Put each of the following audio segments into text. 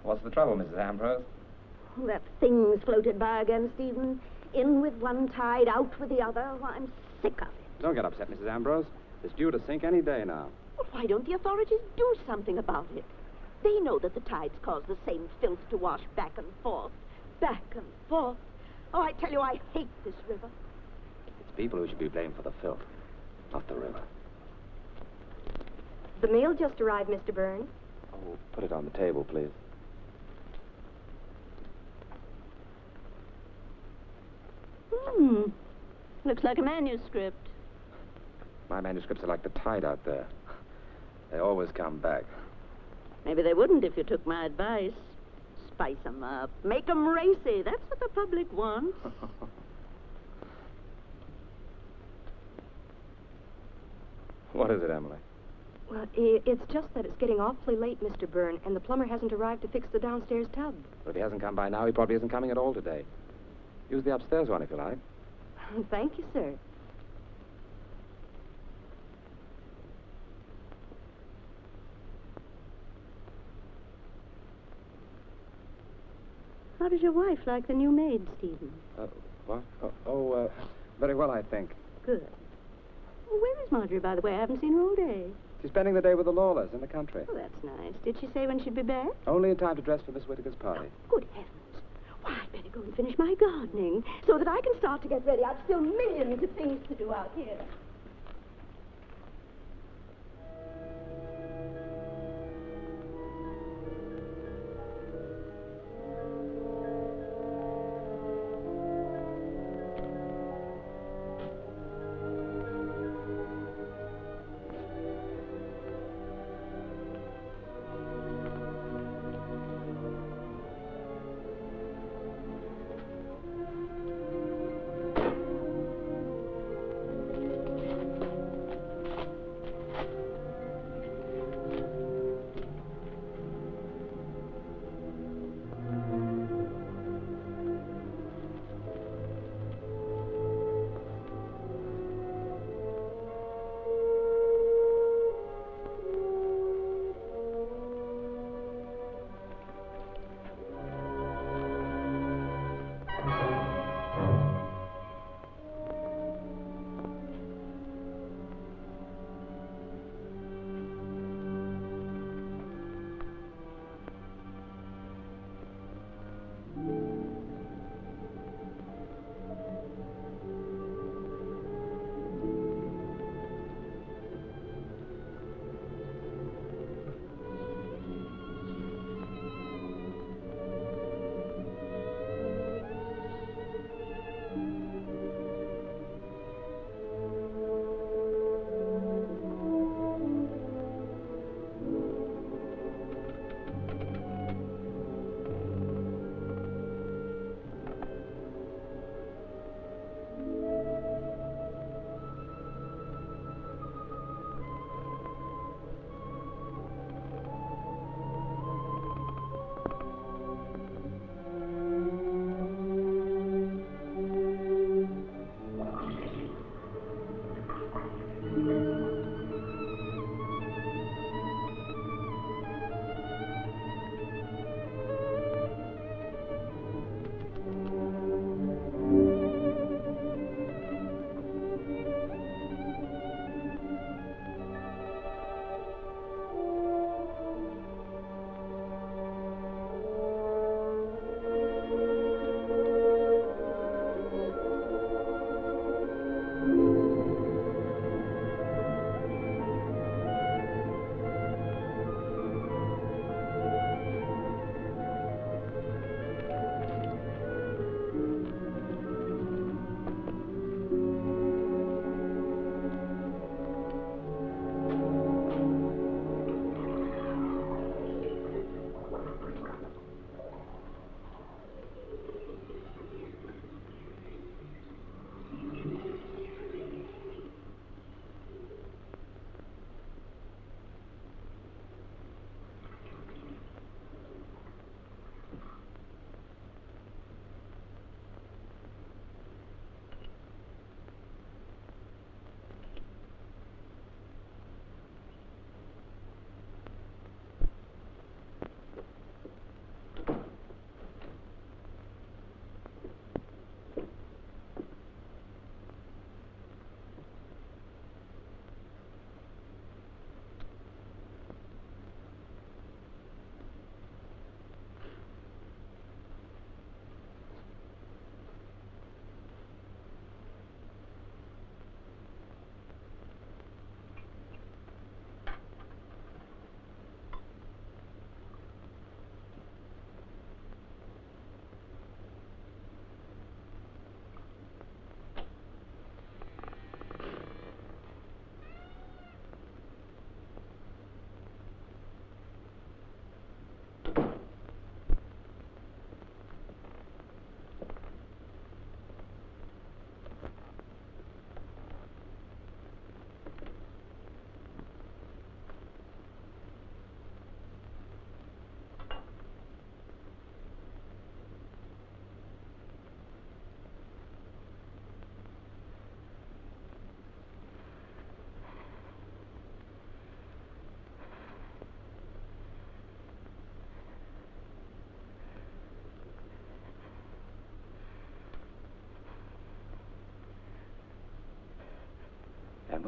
What's the trouble, Mrs. Ambrose? Oh, that thing's floated by again, Stephen. In with one tide, out with the other. Well, I'm sick of it. Don't get upset, Mrs. Ambrose. It's due to sink any day now. Well, why don't the authorities do something about it? They know that the tides cause the same filth to wash back and forth. Back and forth. Oh, I tell you, I hate this river. It's people who should be blamed for the filth, not the river. The mail just arrived, Mr. Byrne. Oh, put it on the table, please. Looks like a manuscript. My manuscripts are like the tide out there. They always come back. Maybe they wouldn't if you took my advice. Spice 'em up. Make 'em racy. That's what the public wants. What is it, Emily? Well, it's just that it's getting awfully late, Mr. Byrne, and the plumber hasn't arrived to fix the downstairs tub. But if he hasn't come by now, he probably isn't coming at all today. Use the upstairs one if you like. Thank you, sir. How does your wife like the new maid, Stephen? What? Very well, I think. Good. Well, where is Marjorie, by the way? I haven't seen her all day. She's spending the day with the Lawlers in the country. Oh, that's nice. Did she say when she'd be back? Only in time to dress for Miss Whittaker's party. Good heavens. Why, I'd better go and finish my gardening so that I can start to get ready. I've still millions of things to do out here.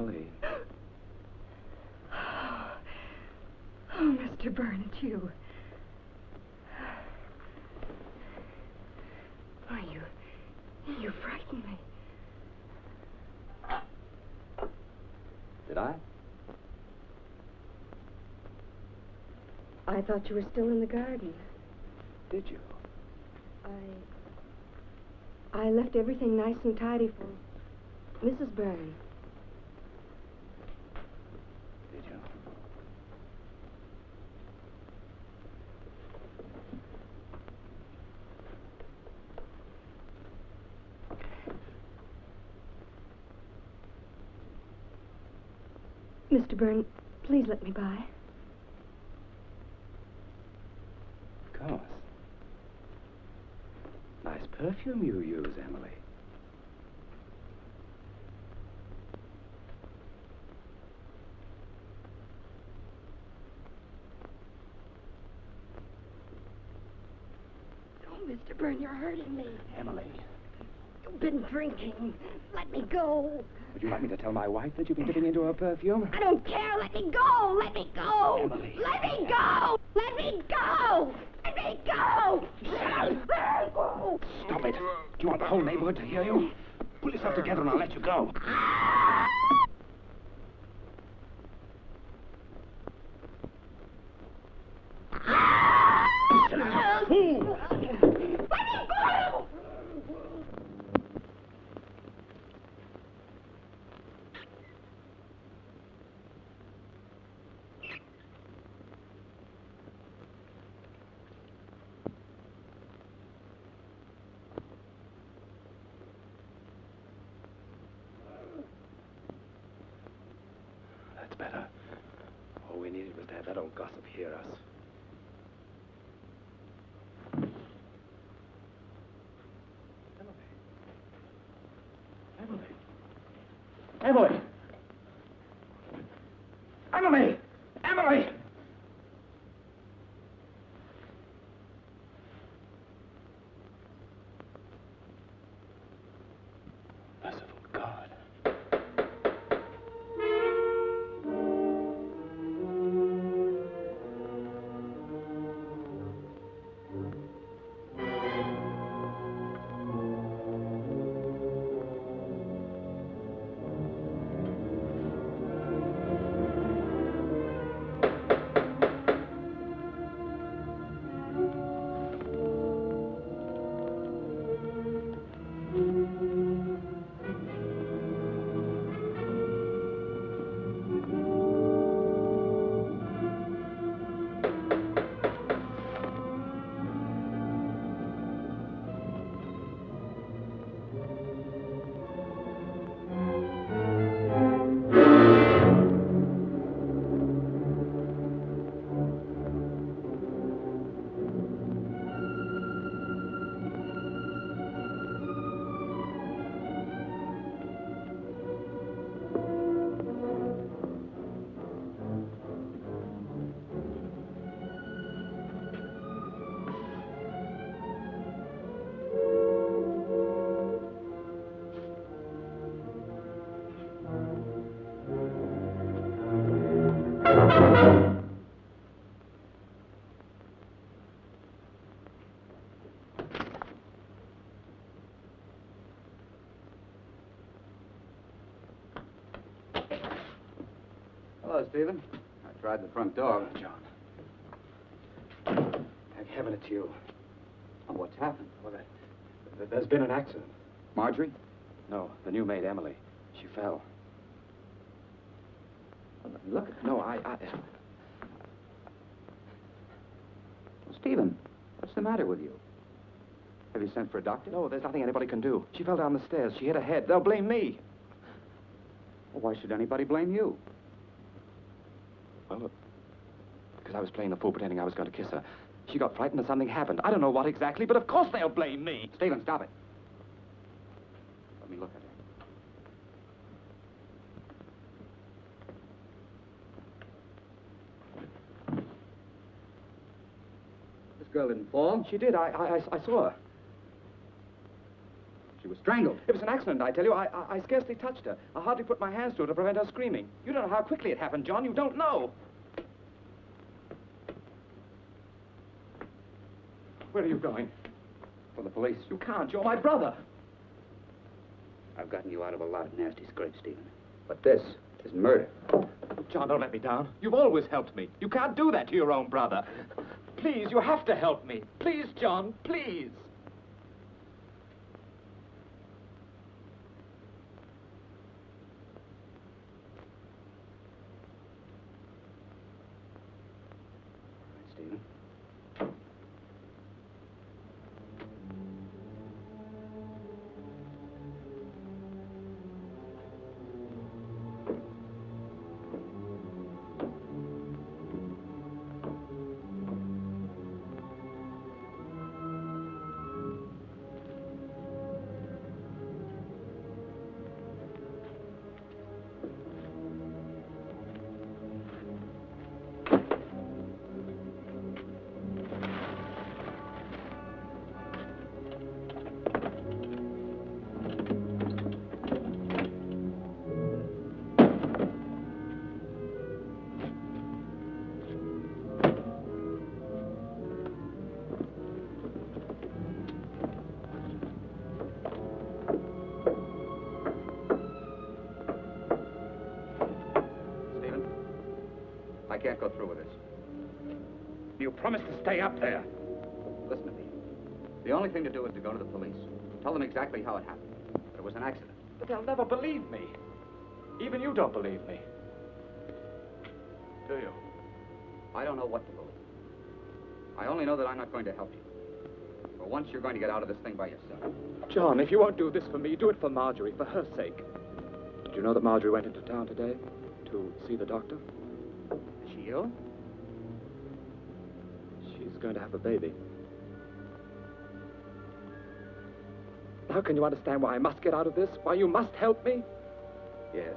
Emily. Oh, Mr. Byrne, it's you. Oh, you frightened me. Did I? I thought you were still in the garden. Did you? I left everything nice and tidy for Mrs. Byrne. Did you? Mr. Byrne, please let me by. Of course. Nice perfume you use, Emily. Oh, Mr. Byrne, you're hurting me. Emily, You've been drinking. Let me go. would you like me to tell my wife that you've been dipping into her perfume? I don't care. Let me go. Let me go. Emily. Let me go. Let me go. Let me go. Let me go. Stop it. Do you want the whole neighborhood to hear you? Pull yourself together and I'll let you go. Fool! That's better. All we needed was to have that old gossip hear us. Emily! Emily! Emily! Merciful God. Hello, Stephen. I tried the front door. John. Thank heaven it's you. Oh, what's happened? Well, there's been an accident. Marjorie? No, the new maid, Emily. She fell. Well, let me look at her. No, I... Well, Stephen, what's the matter with you? Have you sent for a doctor? No, there's nothing anybody can do. She fell down the stairs. She hit her head. They'll blame me. Well, why should anybody blame you? Well, look, because I was playing the fool pretending I was going to kiss her. She got frightened and something happened. I don't know what exactly, but of course they'll blame me. Stephen, stop it. Let me look at her. This girl didn't fall. She did. I saw her. She was Strangled. It was an accident, I tell you. I scarcely touched her. I hardly put my hands to her to prevent her screaming. You don't know how quickly it happened, John. You don't know. Where are you going? For the police. You can't. You're my brother. I've gotten you out of a lot of nasty scrapes, Stephen. But this is murder. John, don't let me down. You've always helped me. You can't do that to your own brother. Please, you have to help me. Please, John, please. Stephen. I can't go through with this. You promised to stay up there. Listen to me. The only thing to do is to go to the police. Tell them exactly how it happened. It was an accident. But they'll never believe me. Even you don't believe me. Do you? I don't know what to believe. I only know that I'm not going to help you. For once, you're going to get out of this thing by yourself. John, if you won't do this for me, do it for Marjorie, for her sake. Did you know that Marjorie went into town today to see the doctor? Is she ill? She's going to have a baby. How can you understand why I must get out of this? Why you must help me? Yes.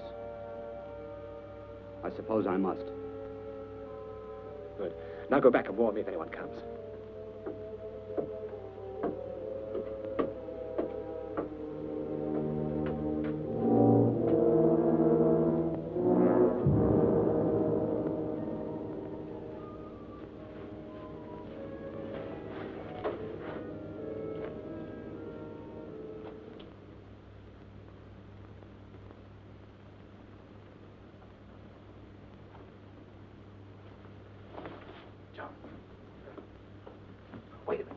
I suppose I must. Good. Now go back and warn me if anyone comes. Wait a minute.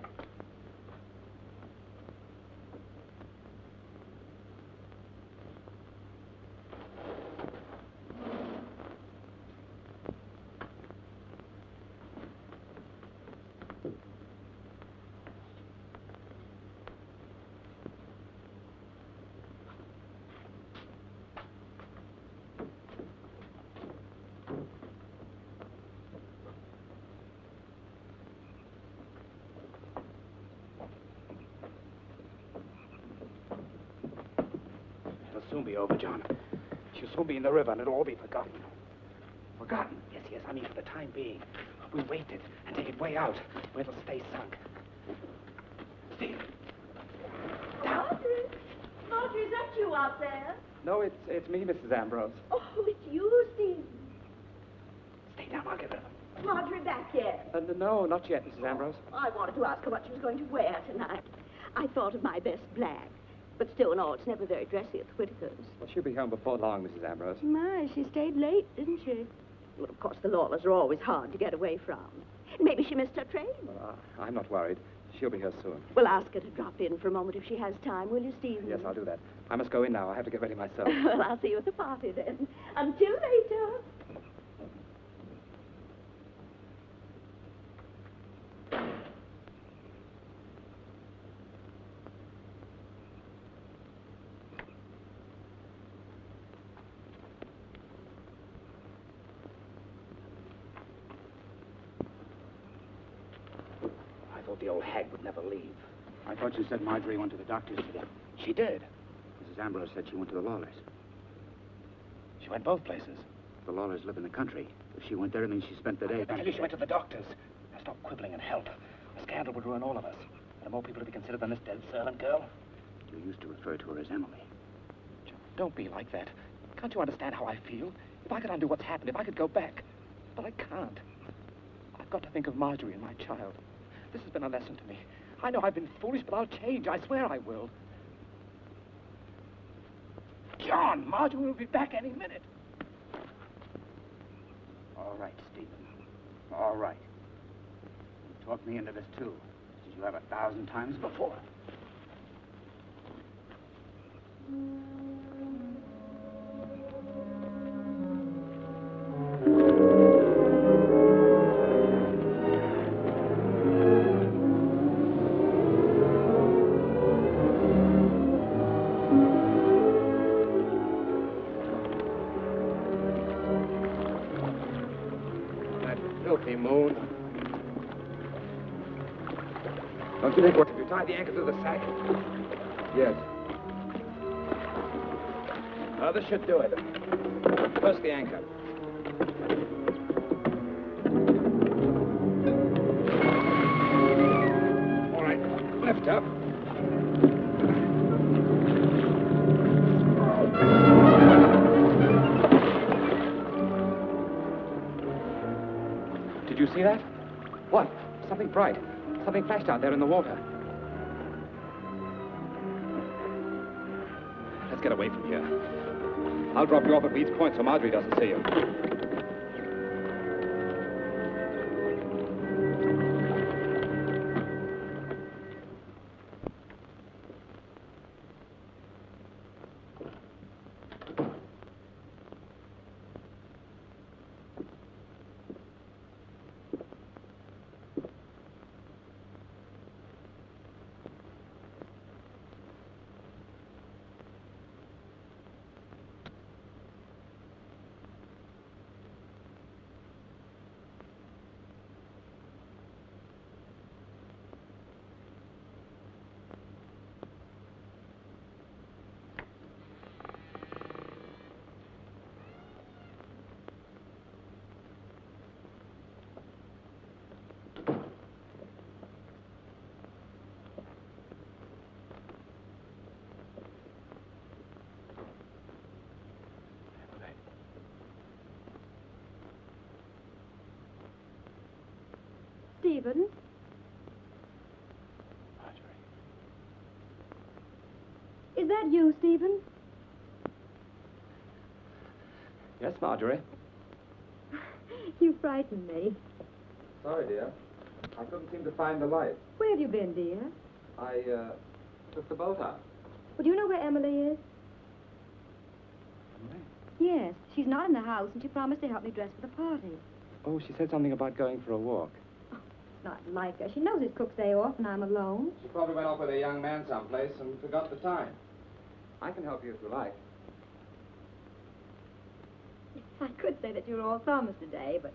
It'll soon be over, John. She'll soon be in the river and it'll all be forgotten. Forgotten? Yes, yes, I mean for the time being. We wait it and take it way out where it'll stay sunk. Steve. Marjorie? Marjorie, is that you out there? No, it's me, Mrs. Ambrose. Oh, it's you, Steve. Stay down, I'll get rid of him. Marjorie back yet? No, not yet, Mrs. Ambrose. I wanted to ask her what she was going to wear tonight. I thought of my best black. But still, no, it's never very dressy at the Whitakers. Well, she'll be home before long, Mrs. Ambrose. My, she stayed late, didn't she? Well, of course, the Lawlers are always hard to get away from. Maybe she missed her train. Well, I'm not worried. She'll be here soon. Well, ask her to drop in for a moment if she has time, will you, Stephen? Yes, I'll do that. I must go in now. I have to get ready myself. Well, I'll see you at the party then. Until later. I thought the old hag would never leave. I thought you said Marjorie went to the doctor's today. She did. Mrs. Ambrose said she went to the Lawlers. She went both places. The Lawlers live in the country. If she went there, it means she spent the day. I tell you, she went to the doctor's. Now stop quibbling and help. A scandal would ruin all of us. There are more people to be considered than this dead servant girl. You used to refer to her as Emily. John, don't be like that. Can't you understand how I feel? If I could undo what's happened, if I could go back. But I can't. I've got to think of Marjorie and my child. This has been a lesson to me. I know I've been foolish, but I'll change. I swear I will. John, Marjorie will be back any minute. All right, Stephen. All right. You talked me into this, too, as you have 1,000 times before. Moon. Don't you think what if you tie the anchor to the sack? Yes. Oh, this should do it. First the anchor. All right, lift up. Did you see that? What? Something bright. Something flashed out there in the water. Let's get away from here. I'll drop you off at Reed's Point so Marjorie doesn't see you. Stephen? Marjorie. Is that you, Stephen? Yes, Marjorie. You frightened me. Sorry, dear. I couldn't seem to find the light. Where have you been, dear? I, took the boat out. Well, do you know where Emily is? Emily? Yes, she's not in the house, and she promised to help me dress for the party. Oh, she said something about going for a walk. It's not like her. She knows it's Cook's day off, and I'm alone. She probably went off with a young man someplace and forgot the time. I can help you if you like. I could say that you're all thumbs today, but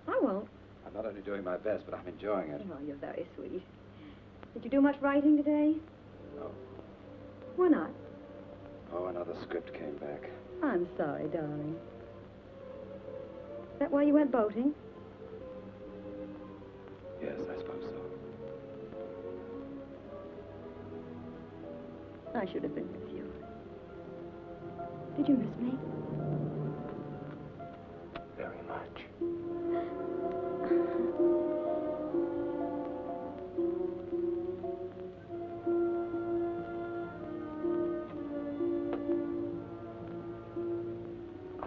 I won't. I'm not only doing my best, but I'm enjoying it. Oh, you're very sweet. Did you do much writing today? No. Why not? Oh, another script came back. I'm sorry, darling. Is that why you went boating? Yes, I suppose so. I should have been with you. Did you miss me? Very much. I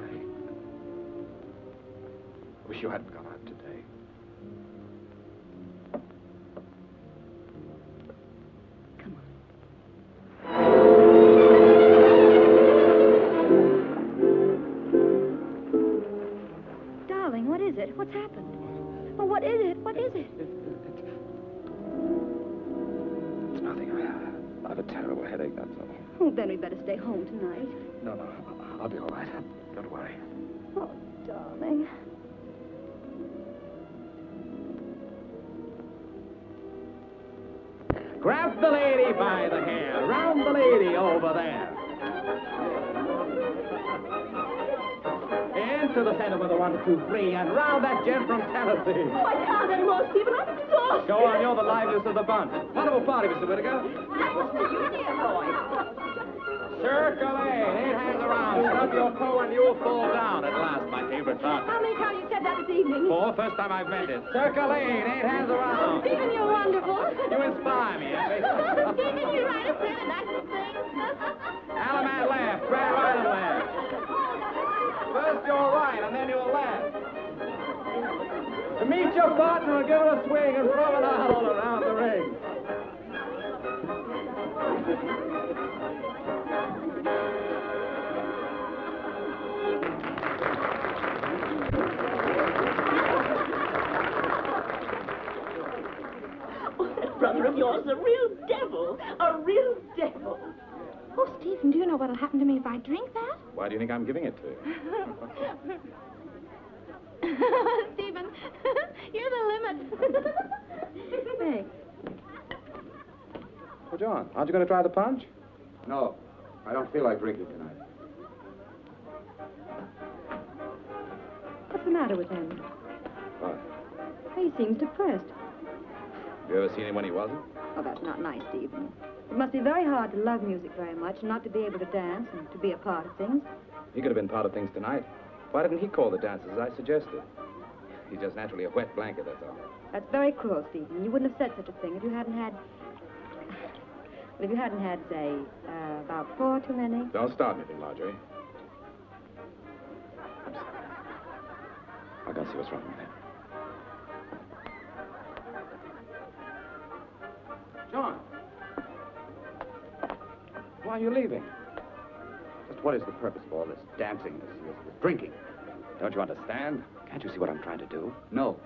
wish you hadn't gone out today. Come on. Darling, what is it? What's happened? Oh, what is it? What is it? It's nothing. I have a terrible headache, that's all. Oh, then we'd better stay home tonight. No, I'll be all right. Don't worry. Oh, darling. Grab the lady by the hair. Round the lady over there. Into the center. together with a 1, 2, 3, and round that gent from Tennessee. Oh, I can't anymore, Stephen. I'm exhausted. Go on, you're the liveliest of the bunch. Wonderful party, Mr. Whittaker. That was for you, dear boy. Circulate. 8 hands around. Stub your toe and you'll fall down at last, my favorite son. How many times you said that this evening? 4, first time I've meant it. Circulate. 8 hands around. Stephen, you're wonderful. You inspire me, Effie. Stephen, you write us really nice to sing. Alaman left. Brad right and left. First you're right, and then you're left. To meet your partner and give it a swing and throw it out all around the ring. Oh, that brother of yours is a real devil. A real devil. Oh, Stephen, do you know what'll happen to me if I drink that? Why do you think I'm giving it to you? Stephen, you're the limit. Thanks. Well, John, aren't you going to try the punch? No, I don't feel like drinking tonight. What's the matter with him? What? He seems depressed. You ever seen him when he wasn't? Oh, that's not nice, Stephen. It must be very hard to love music very much and not to be able to dance and to be a part of things. He could have been part of things tonight. Why didn't he call the dances as I suggested? He's just naturally a wet blanket, that's all. That's very cruel, Stephen. You wouldn't have said such a thing if you hadn't had... Well, if you hadn't had, say, about 4 too many. Don't start anything, Marjorie. I'm sorry. I'll go see what's wrong with him. John! Why are you leaving? Just what is the purpose of all this dancing, this drinking? Don't you understand? Can't you see what I'm trying to do? No.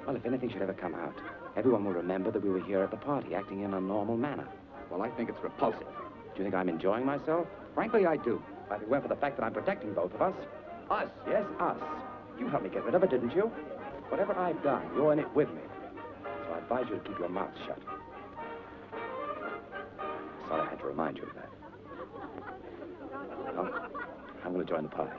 Well, if anything should ever come out, everyone will remember that we were here at the party, acting in a normal manner. Well, I think it's repulsive. Do you think I'm enjoying myself? Frankly, I do. If it weren't for the fact that I'm protecting both of us. Us? Yes, us. You helped me get rid of it, didn't you? Whatever I've done, you're in it with me. So I advise you to keep your mouth shut. Sorry I had to remind you of that. Well, I'm going to join the party.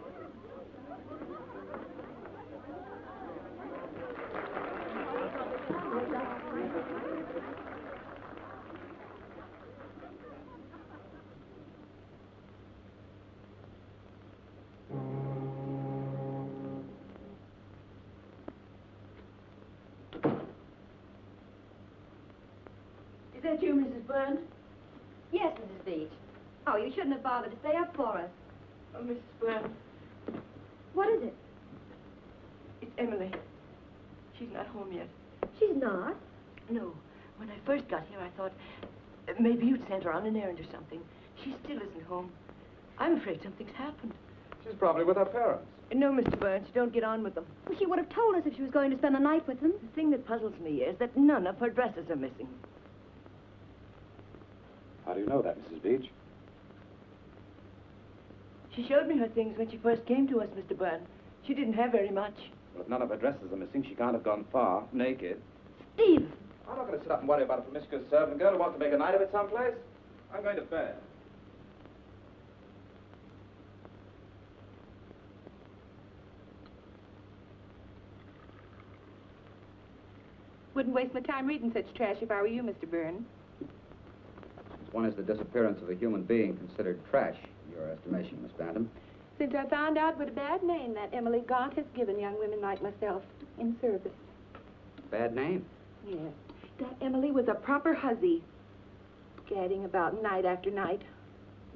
Is that you, Mrs. Byrne? Yes, Mrs. Beach. Oh, you shouldn't have bothered to stay up for us. Oh, Mrs. Byrne, What is it? it's Emily. She's not home yet. She's not. No. When I first got here, I thought maybe you'd sent her on an errand or something. She still isn't home. I'm afraid something's happened. She's probably with her parents. No, Mr. Burns, don't get on with them. Well, she would have told us if she was going to spend the night with them. The thing that puzzles me is that none of her dresses are missing. How do you know that, Mrs. Beach? She showed me her things when she first came to us, Mr. Byrne. She didn't have very much. Well, if none of her dresses are missing, she can't have gone far, naked. Steve! I'm not going to sit up and worry about a promiscuous servant girl who wants to make a night of it someplace. I'm going to bed. Wouldn't waste my time reading such trash if I were you, Mr. Byrne. When is the disappearance of a human being considered trash, in your estimation, Miss Bantam? Since I found out what a bad name that Emily Gaunt has given young women like myself in service. Bad name? Yes. That Emily was a proper hussy, gadding about night after night.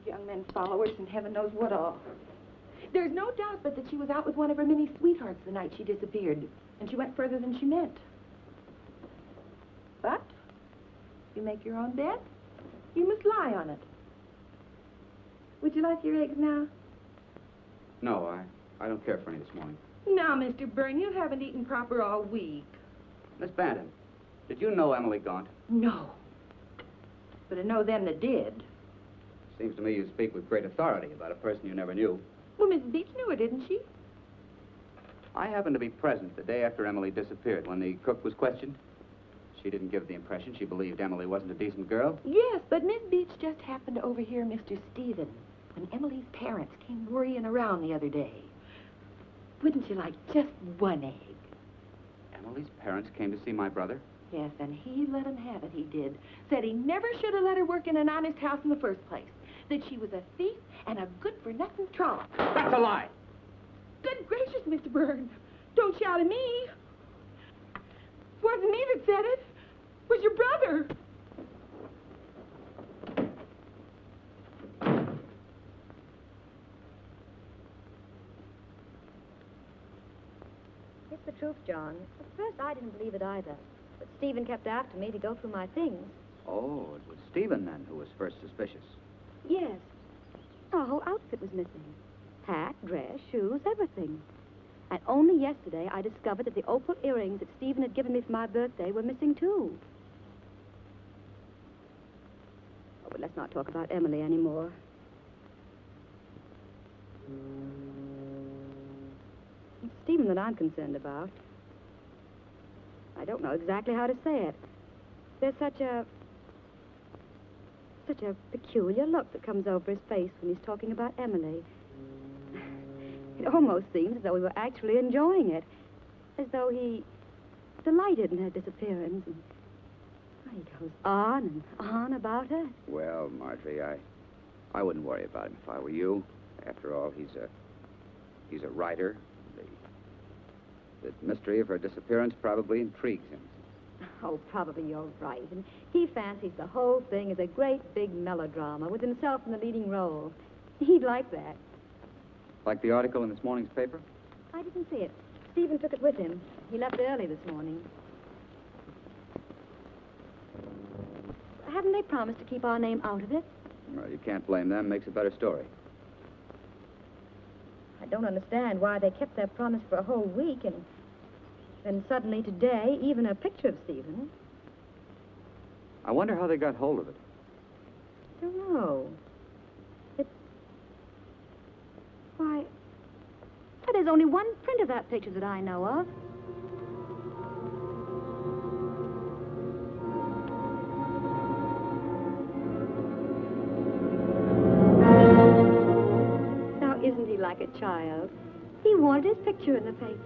Young men's followers and heaven knows what all. There's no doubt but that she was out with one of her many sweethearts the night she disappeared, and she went further than she meant. But, you make your own bed, you must lie on it. Would you like your eggs now? No, I don't care for any this morning. Now, Mr. Byrne, you haven't eaten proper all week. Miss Bantam, did you know Emily Gaunt? No. But I know them that did. Seems to me you speak with great authority about a person you never knew. Well, Mrs. Beach knew her, didn't she? I happened to be present the day after Emily disappeared when the cook was questioned. She didn't give the impression she believed Emily wasn't a decent girl. Yes, but Miss Beach just happened to overhear Mr. Stephen when Emily's parents came worrying around the other day. Wouldn't you like just one egg? Emily's parents came to see my brother? Yes, and he let him have it, he did. Said he never should have let her work in an honest house in the first place. That she was a thief and a good-for-nothing troll. That's a lie! Good gracious, Mr. Byrne. Don't shout at me. Wasn't me that said it. It was your brother. It's the truth, John. At first, I didn't believe it either. But Stephen kept after me to go through my things. Oh, it was Stephen, then, who was first suspicious. Yes. Our whole outfit was missing. Hat, dress, shoes, everything. And only yesterday, I discovered that the opal earrings that Stephen had given me for my birthday were missing, too. Oh, but let's not talk about Emily anymore. It's Stephen that I'm concerned about. I don't know exactly how to say it. There's such a peculiar look that comes over his face when he's talking about Emily. It almost seems as though we were actually enjoying it. As though he delighted in her disappearance. And he goes on and on about her. Well, Marjorie, I wouldn't worry about him if I were you. After all, he's a writer. The mystery of her disappearance probably intrigues him. Oh, probably you're right. And he fancies the whole thing is a great big melodrama with himself in the leading role. He'd like that. Like the article in this morning's paper? I didn't see it. Stephen took it with him. He left early this morning. Haven't they promised to keep our name out of it? Well, you can't blame them. Makes a better story. I don't understand why they kept their promise for a whole week and then suddenly today, even a picture of Stephen. I wonder how they got hold of it. I don't know. Why, there's only one print of that picture that I know of. Now, isn't he like a child? He wanted his picture in the paper.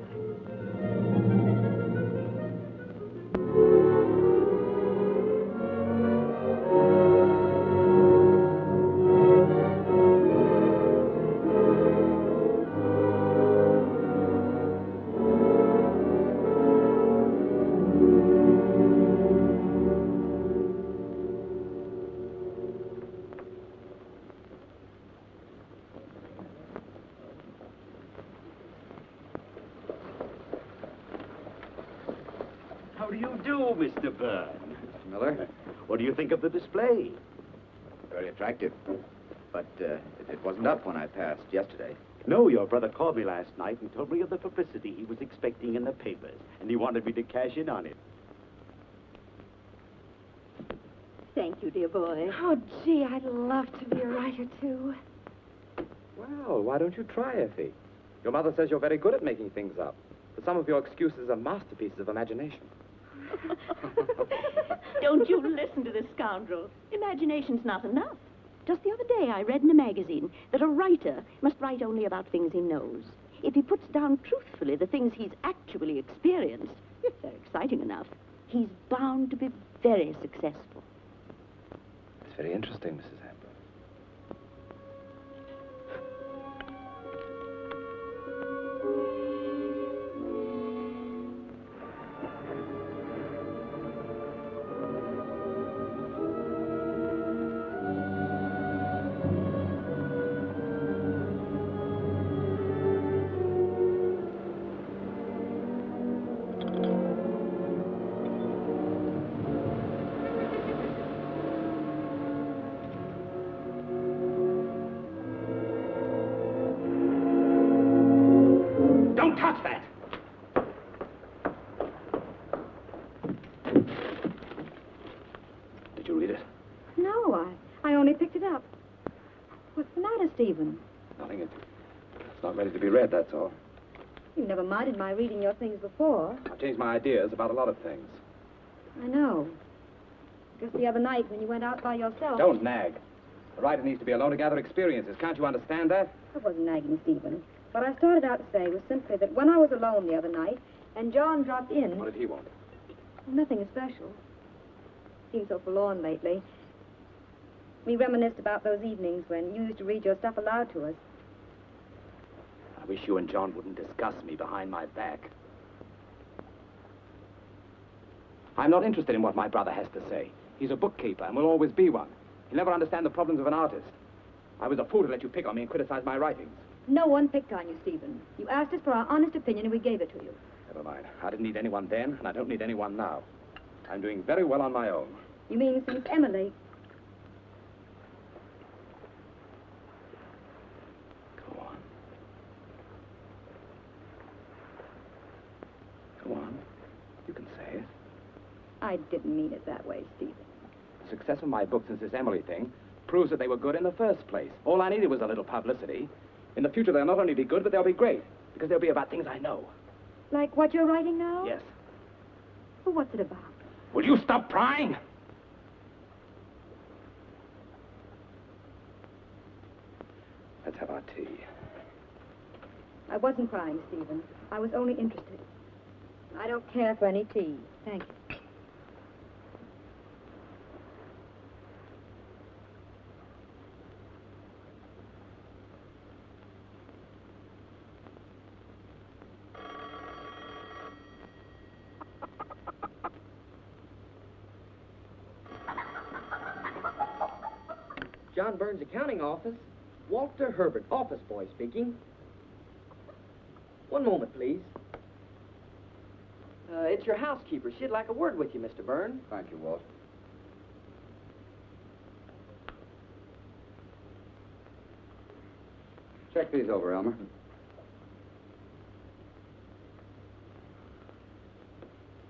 How do you do, Mr. Byrne? Mr. Miller? What do you think of the display? Very attractive. But it wasn't up when I passed yesterday. No, your brother called me last night and told me of the publicity he was expecting in the papers, and he wanted me to cash in on it. Thank you, dear boy. Oh, gee, I'd love to be a writer, too. Well, why don't you try, Effie? Your mother says you're very good at making things up. But some of your excuses are masterpieces of imagination. Don't you listen to this scoundrel. Imagination's not enough. Just the other day, I read in a magazine that a writer must write only about things he knows. If he puts down truthfully the things he's actually experienced, if they're exciting enough, he's bound to be very successful. It's very interesting, Mrs. Amber. Don't touch that! Did you read it? No, I only picked it up. What's the matter, Stephen? Nothing. It's not ready to be read, that's all. You never minded my reading your things before. I've changed my ideas about a lot of things. I know. Just the other night when you went out by yourself. Don't nag. The writer needs to be alone to gather experiences. Can't you understand that? I wasn't nagging, Stephen. What I started out to say was simply that when I was alone the other night, and John dropped in... What did he want? Nothing especial. Seemed so forlorn lately. We reminisced about those evenings when you used to read your stuff aloud to us. I wish you and John wouldn't discuss me behind my back. I'm not interested in what my brother has to say. He's a bookkeeper and will always be one. He'll never understand the problems of an artist. I was a fool to let you pick on me and criticize my writings. No one picked on you, Stephen. You asked us for our honest opinion and we gave it to you. Never mind. I didn't need anyone then, and I don't need anyone now. I'm doing very well on my own. You mean since Emily? Go on. Go on. You can say it. I didn't mean it that way, Stephen. The success of my book since this Emily thing proves that they were good in the first place. All I needed was a little publicity. In the future, they'll not only be good, but they'll be great, because they'll be about things I know. Like what you're writing now? Yes. Well, what's it about? Will you stop prying? Let's have our tea. I wasn't crying, Stephen. I was only interested. I don't care for any tea. Thank you. John Burns' accounting office. Walter Herbert, office boy speaking. One moment, please. It's your housekeeper. She'd like a word with you, Mr. Burns. Thank you, Walt. Check these over, Elmer.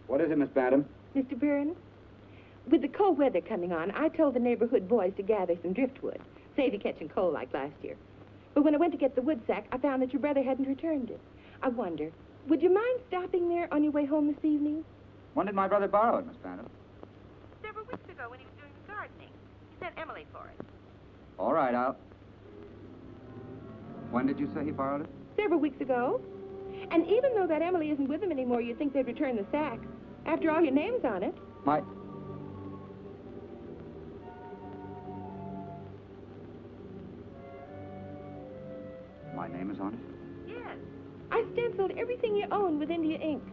What is it, Miss Bantam? Mr. Burns, with the cold weather coming on, I told the neighborhood boys to gather some driftwood, save you catching cold like last year. But when I went to get the wood sack, I found that your brother hadn't returned it. I wonder, would you mind stopping there on your way home this evening? When did my brother borrow it, Miss Bantam? Several weeks ago when he was doing the gardening. He sent Emily for it. All right, I'll... When did you say he borrowed it? Several weeks ago. And even though that Emily isn't with him anymore, you'd think they'd return the sack. After all, your name's on it. My name is on it? Yes. I stenciled everything you own with India ink.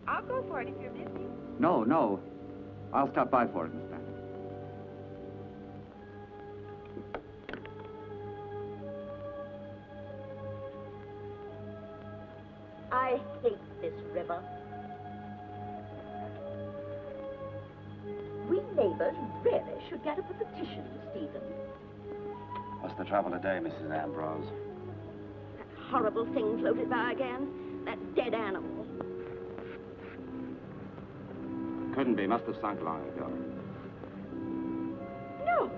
I'll go for it if you're busy. No. I'll stop by for it, Miss Bantam. I hate this river. We neighbors really should get up a petition, Stephen. What's the trouble today, Mrs. Ambrose? That horrible thing floated by again. That dead animal. Couldn't be. Must have sunk long ago. No.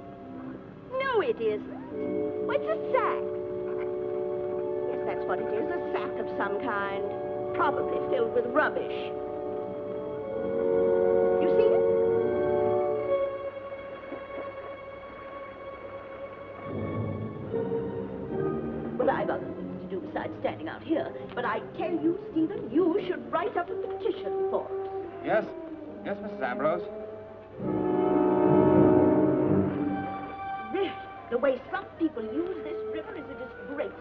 No, it isn't. Why, it's a sack. Yes, that's what it is. A sack of some kind. Probably filled with rubbish. You see it? Well, I've other things to do besides standing out here. But I tell you, Stephen, you should write up a petition for us. Yes, Mrs. Ambrose. Really, the way some people use this river is a disgrace.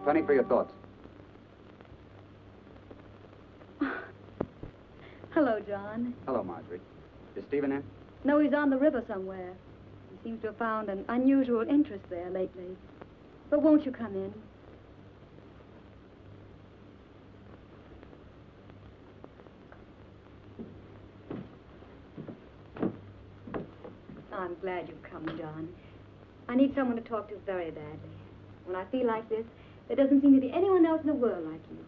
plenty for your thoughts. Hello, John. Hello, Marjorie. Is Stephen in? No, he's on the river somewhere. He seems to have found an unusual interest there lately. But won't you come in? I'm glad you've come, John. I need someone to talk to very badly. When I feel like this, there doesn't seem to be anyone else in the world like you.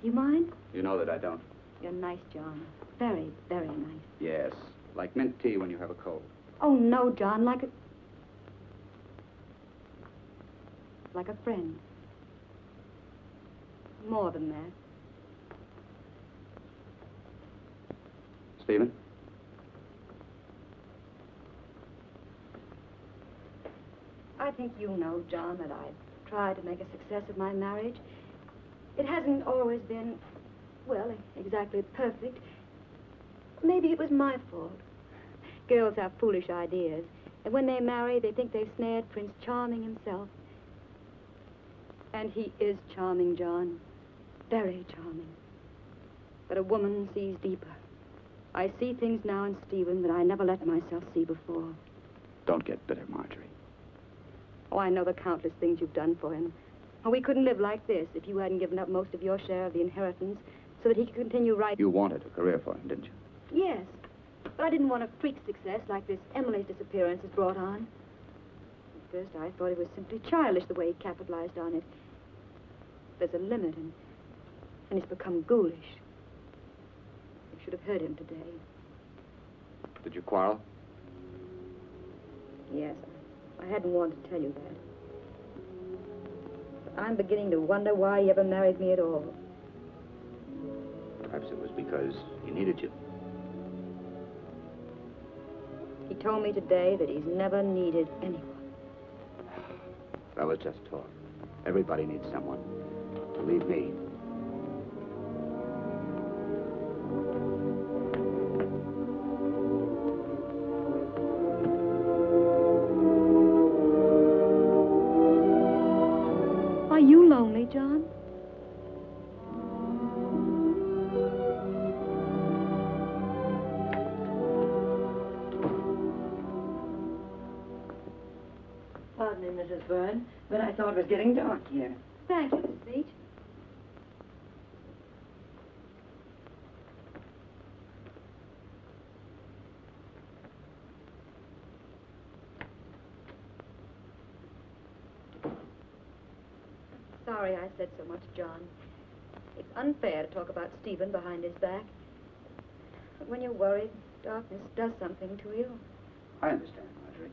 You mind? You know that I don't. You're nice, John. Very, very nice. Yes, like mint tea when you have a cold. Oh, no, John, like a friend. More than that. Stephen? I think you know, John, that I've tried to make a success of my marriage. It hasn't always been, well, exactly perfect. Maybe it was my fault. Girls have foolish ideas, and when they marry, they think they've snared Prince Charming himself. And he is charming, John. Very charming. But a woman sees deeper. I see things now in Stephen that I never let myself see before. Don't get bitter, Marjorie. Oh, I know the countless things you've done for him. Oh, we couldn't live like this if you hadn't given up most of your share of the inheritance so that he could continue writing. You wanted a career for him, didn't you? Yes, but I didn't want a freak success like this Emily's disappearance has brought on. At first, I thought it was simply childish the way he capitalized on it. There's a limit, and he's become ghoulish. You should have heard him today. Did you quarrel? Yes, I hadn't wanted to tell you that. But I'm beginning to wonder why he ever married me at all. Perhaps it was because he needed you. He told me today that he's never needed anyone. That was just talk. Everybody needs someone. Believe me. Are you lonely, John? Pardon me, Mrs. Byrne, but I thought it was getting dark here. Thank you, Miss Beach. Sorry I said so much, John. It's unfair to talk about Stephen behind his back. But when you're worried, darkness does something to you. I understand, Marjorie.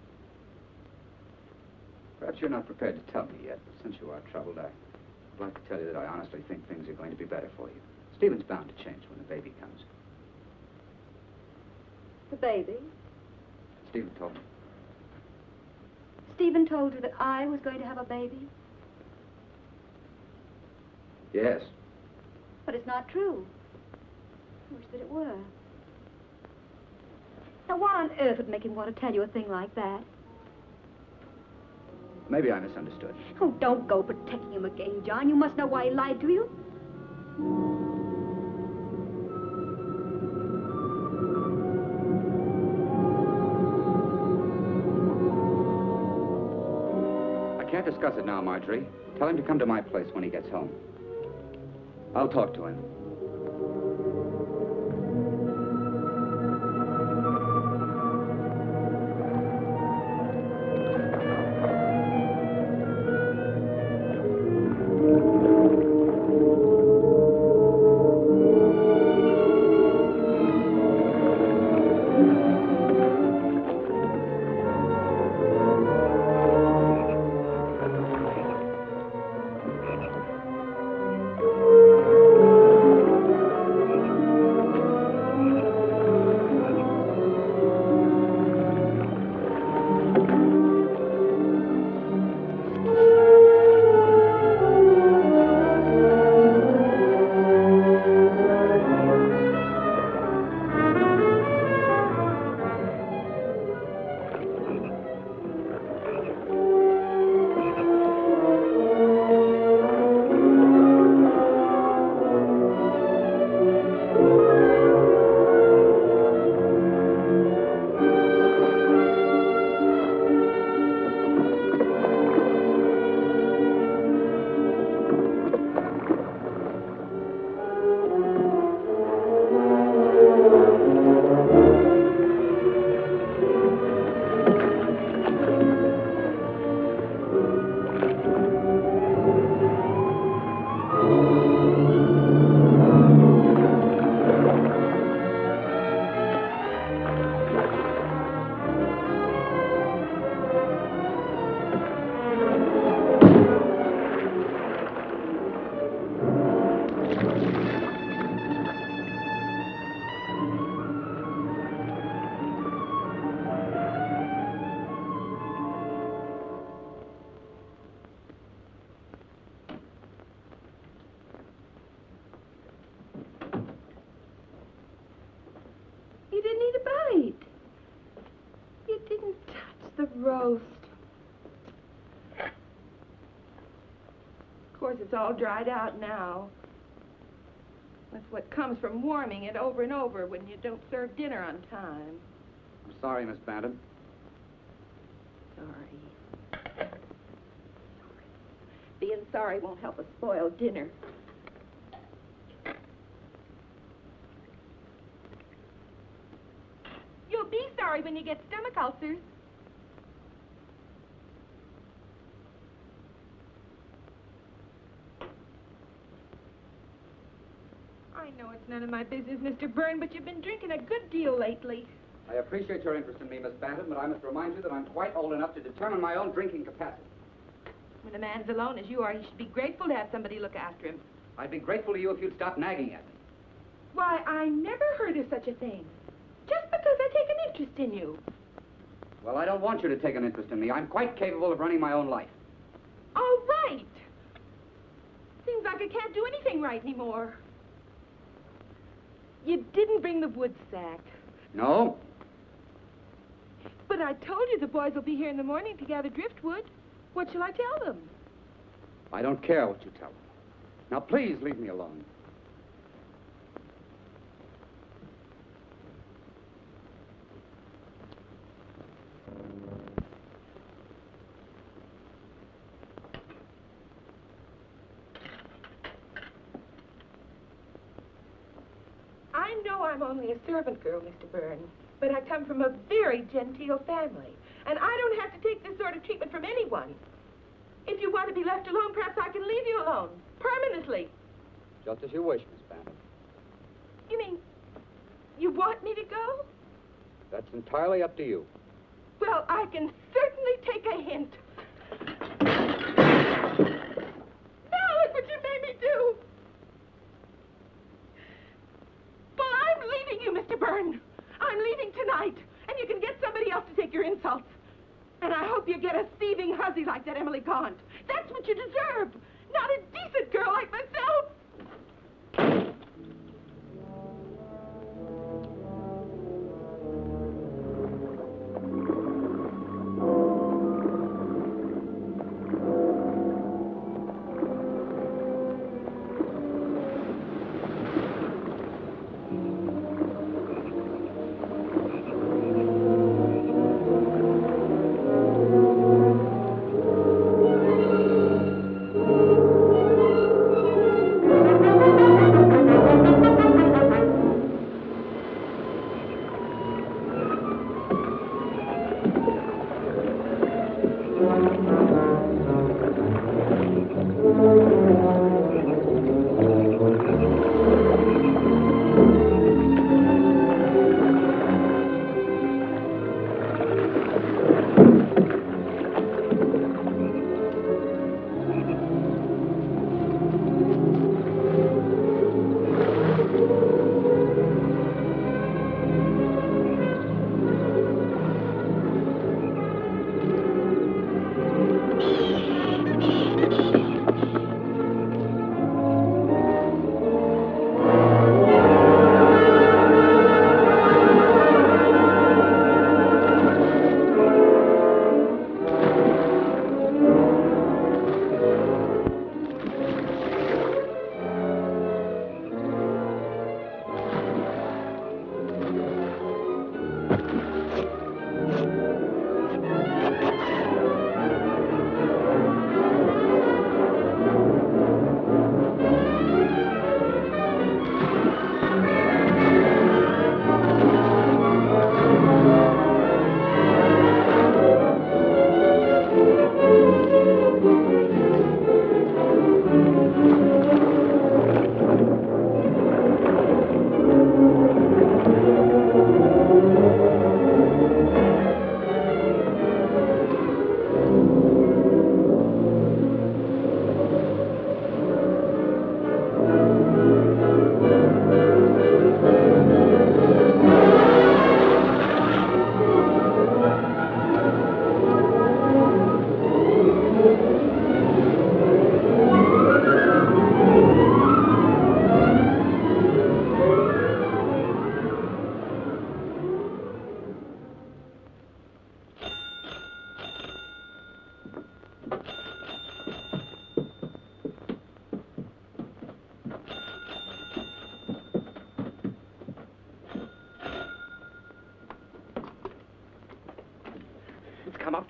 Perhaps you're not prepared to tell me yet, but since you are troubled, I'd like to tell you that I honestly think things are going to be better for you. Stephen's bound to change when the baby comes. The baby? Stephen told me. Stephen told you that I was going to have a baby? Yes. But it's not true. I wish that it were. Now, what on earth would make him want to tell you a thing like that? Maybe I misunderstood. Oh, don't go protecting him again, John. You must know why he lied to you. I can't discuss it now, Marjorie. Tell him to come to my place when he gets home. I'll talk to him. it's all dried out now. That's what comes from warming it over and over when you don't serve dinner on time. I'm sorry, Miss Bantam. Sorry. Being sorry won't help us spoil dinner. You'll be sorry when you get stomach ulcers. I know it's none of my business, Mr. Byrne, but you've been drinking a good deal lately. I appreciate your interest in me, Miss Bantam, but I must remind you that I'm quite old enough to determine my own drinking capacity. When a man's alone as you are, he should be grateful to have somebody look after him. I'd be grateful to you if you'd stop nagging at me. Why, I never heard of such a thing. Just because I take an interest in you. Well, I don't want you to take an interest in me. I'm quite capable of running my own life. All right. Seems like I can't do anything right anymore. You didn't bring the wood sack. No? But I told you the boys will be here in the morning to gather driftwood. What shall I tell them? I don't care what you tell them. Now, please leave me alone. I know I'm only a servant girl, Mr. Byrne, but I come from a very genteel family, and I don't have to take this sort of treatment from anyone. If you want to be left alone, perhaps I can leave you alone, permanently. Just as you wish, Miss Bantam. You mean, you want me to go? That's entirely up to you. Well, I can certainly take a hint. Now look what you made me do. Well, I'm leaving you, Mr. Byrne. I'm leaving tonight, and you can get somebody else to take your insults. And I hope you get a thieving hussy like that Emily Gaunt. That's what you deserve. Not a decent girl like myself.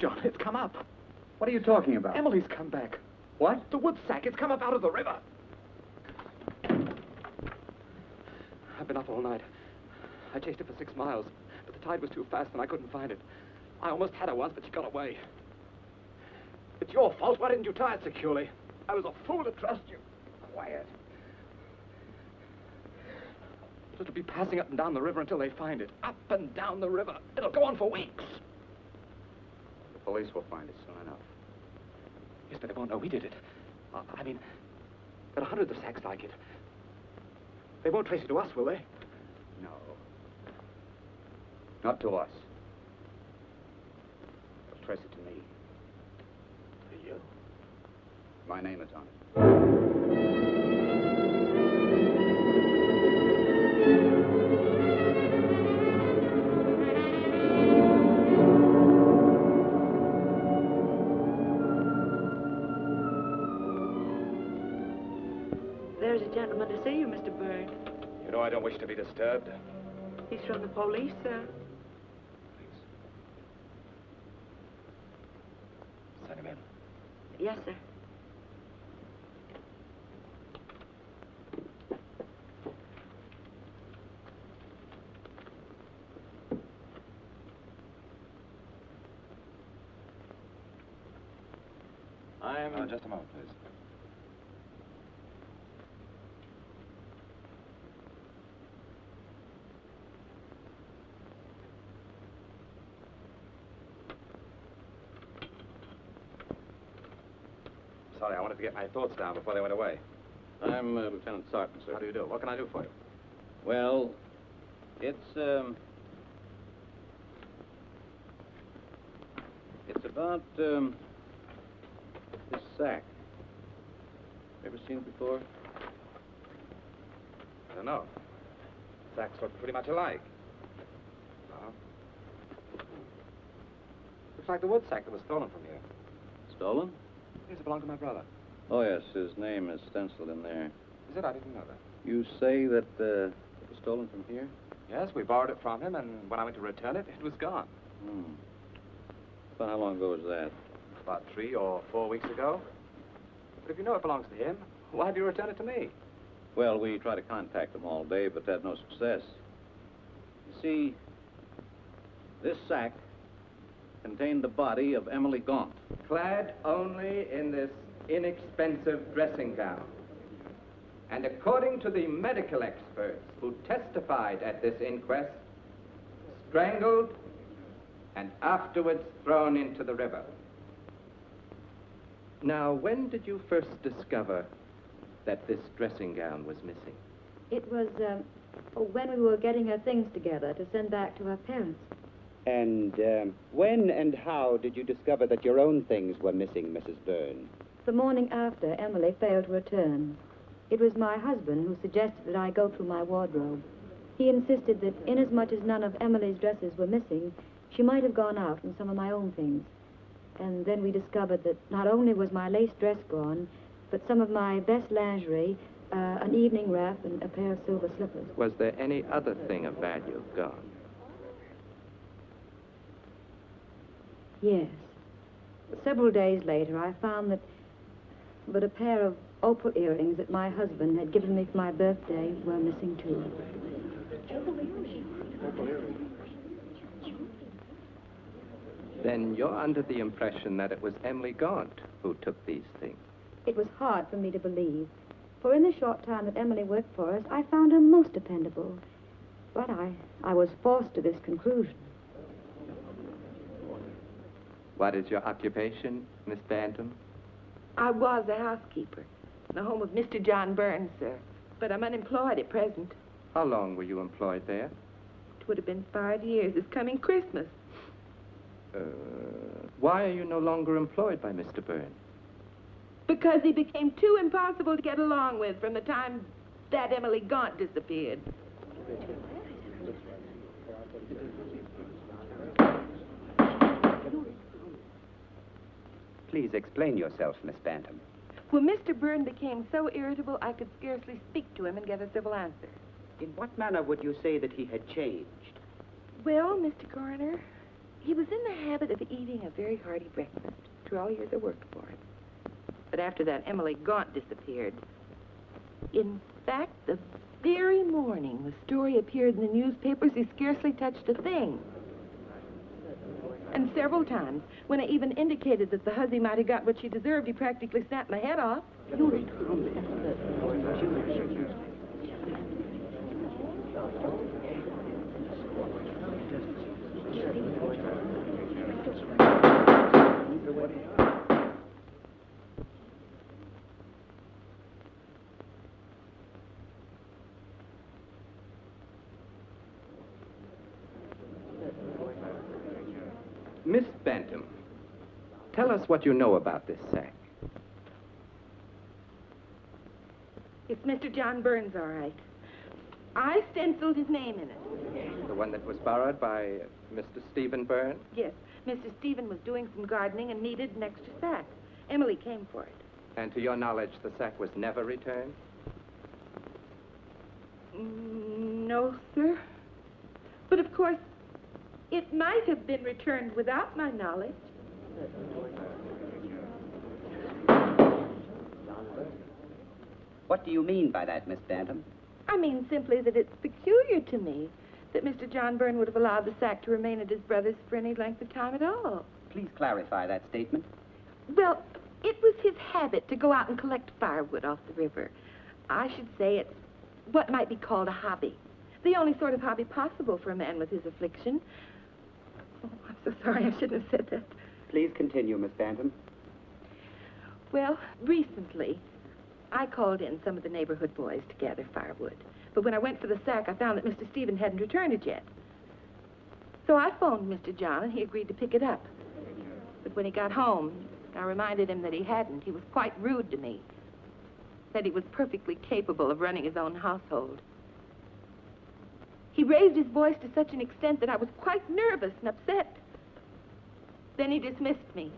John. It's come up. What are you talking about? Emily's come back. What? The wood sack. It's come up out of the river. I've been up all night. I chased it for 6 miles, but the tide was too fast and I couldn't find it. I almost had her once, but she got away. It's your fault. Why didn't you tie it securely? I was a fool to trust you. Quiet. It'll be passing up and down the river until they find it. Up and down the river. It'll go on for weeks. The police will find it soon enough. Yes, but they won't know we did it. I mean, there are hundreds of sacks like it. They won't trace it to us, will they? No. Not to us. They'll trace it to me. To you? My name is on it. There's a gentleman to see you, Mr. Byrne. You know I don't wish to be disturbed. He's from the police, sir. Please. Send him in. Yes, sir. Just a moment, please. Sorry, I wanted to get my thoughts down before they went away. I'm Lieutenant Sarton, sir. How do you do? What can I do for you? Well, it's about, this sack. Ever seen it before? I don't know. Sacks look pretty much alike. Oh. Looks like the wood sack that was stolen from you. Stolen? Yes, it belonged to my brother. Oh, yes, his name is stenciled in there. Is it? I didn't know that. You say that it was stolen from here? Yes, we borrowed it from him, and when I went to return it, it was gone. About how long ago was that? About 3 or 4 weeks ago. But if you know it belongs to him, why have you returned it to me? Well, we tried to contact them all day, but had no success. You see, this sack contained the body of Emily Gaunt. Clad only in this inexpensive dressing gown. And according to the medical experts who testified at this inquest, strangled and afterwards thrown into the river. Now, when did you first discover that this dressing gown was missing? It was when we were getting her things together to send back to her parents. And when and how did you discover that your own things were missing, Mrs. Byrne? The morning after Emily failed to return. It was my husband who suggested that I go through my wardrobe. He insisted that inasmuch as none of Emily's dresses were missing, she might have gone out in some of my own things. And then we discovered that not only was my lace dress gone, but some of my best lingerie, an evening wrap, and a pair of silver slippers. Was there any other thing of value gone? Yes. Several days later, I found that but a pair of opal earrings that my husband had given me for my birthday were missing too. Then you're under the impression that it was Emily Gaunt who took these things. It was hard for me to believe, for in the short time that Emily worked for us, I found her most dependable. But I was forced to this conclusion. What is your occupation, Miss Bantam? I was a housekeeper in the home of Mr. John Burns, sir. But I'm unemployed at present. How long were you employed there? It would have been 5 years this coming Christmas. Why are you no longer employed by Mr. Burns? Because he became too impossible to get along with from the time that Emily Gaunt disappeared. Please explain yourself, Miss Bantam. Well, Mr. Byrne became so irritable I could scarcely speak to him and get a civil answer. In what manner would you say that he had changed? Well, Mr. Coroner, He was in the habit of eating a very hearty breakfast after all years of work for him. But after that Emily Gaunt disappeared, in fact, the very morning the story appeared in the newspapers, he scarcely touched a thing. And several times, when I even indicated that the hussy might have got what she deserved, he practically snapped my head off. Miss Bantam, tell us what you know about this sack. It's Mr. John Burns, all right. I stenciled his name in it. The one that was borrowed by Mr. Stephen Burns? Yes, Mr. Stephen was doing some gardening and needed an extra sack. Emily came for it. And to your knowledge, the sack was never returned? No, sir. But of course, it might have been returned without my knowledge. What do you mean by that, Miss Bantam? I mean simply that it's peculiar to me that Mr. John Byrne would have allowed the sack to remain at his brother's for any length of time at all. Please clarify that statement. Well, it was his habit to go out and collect firewood off the river. I should say it's what might be called a hobby. The only sort of hobby possible for a man with his affliction. Oh, I'm so sorry. I shouldn't have said that. Please continue, Miss Bantam. Well, recently, I called in some of the neighborhood boys to gather firewood. But when I went for the sack, I found that Mr. Stephen hadn't returned it yet. So I phoned Mr. John, and he agreed to pick it up. But when he got home, I reminded him that he hadn't. He was quite rude to me. Said he was perfectly capable of running his own household. He raised his voice to such an extent that I was quite nervous and upset. Then he dismissed me.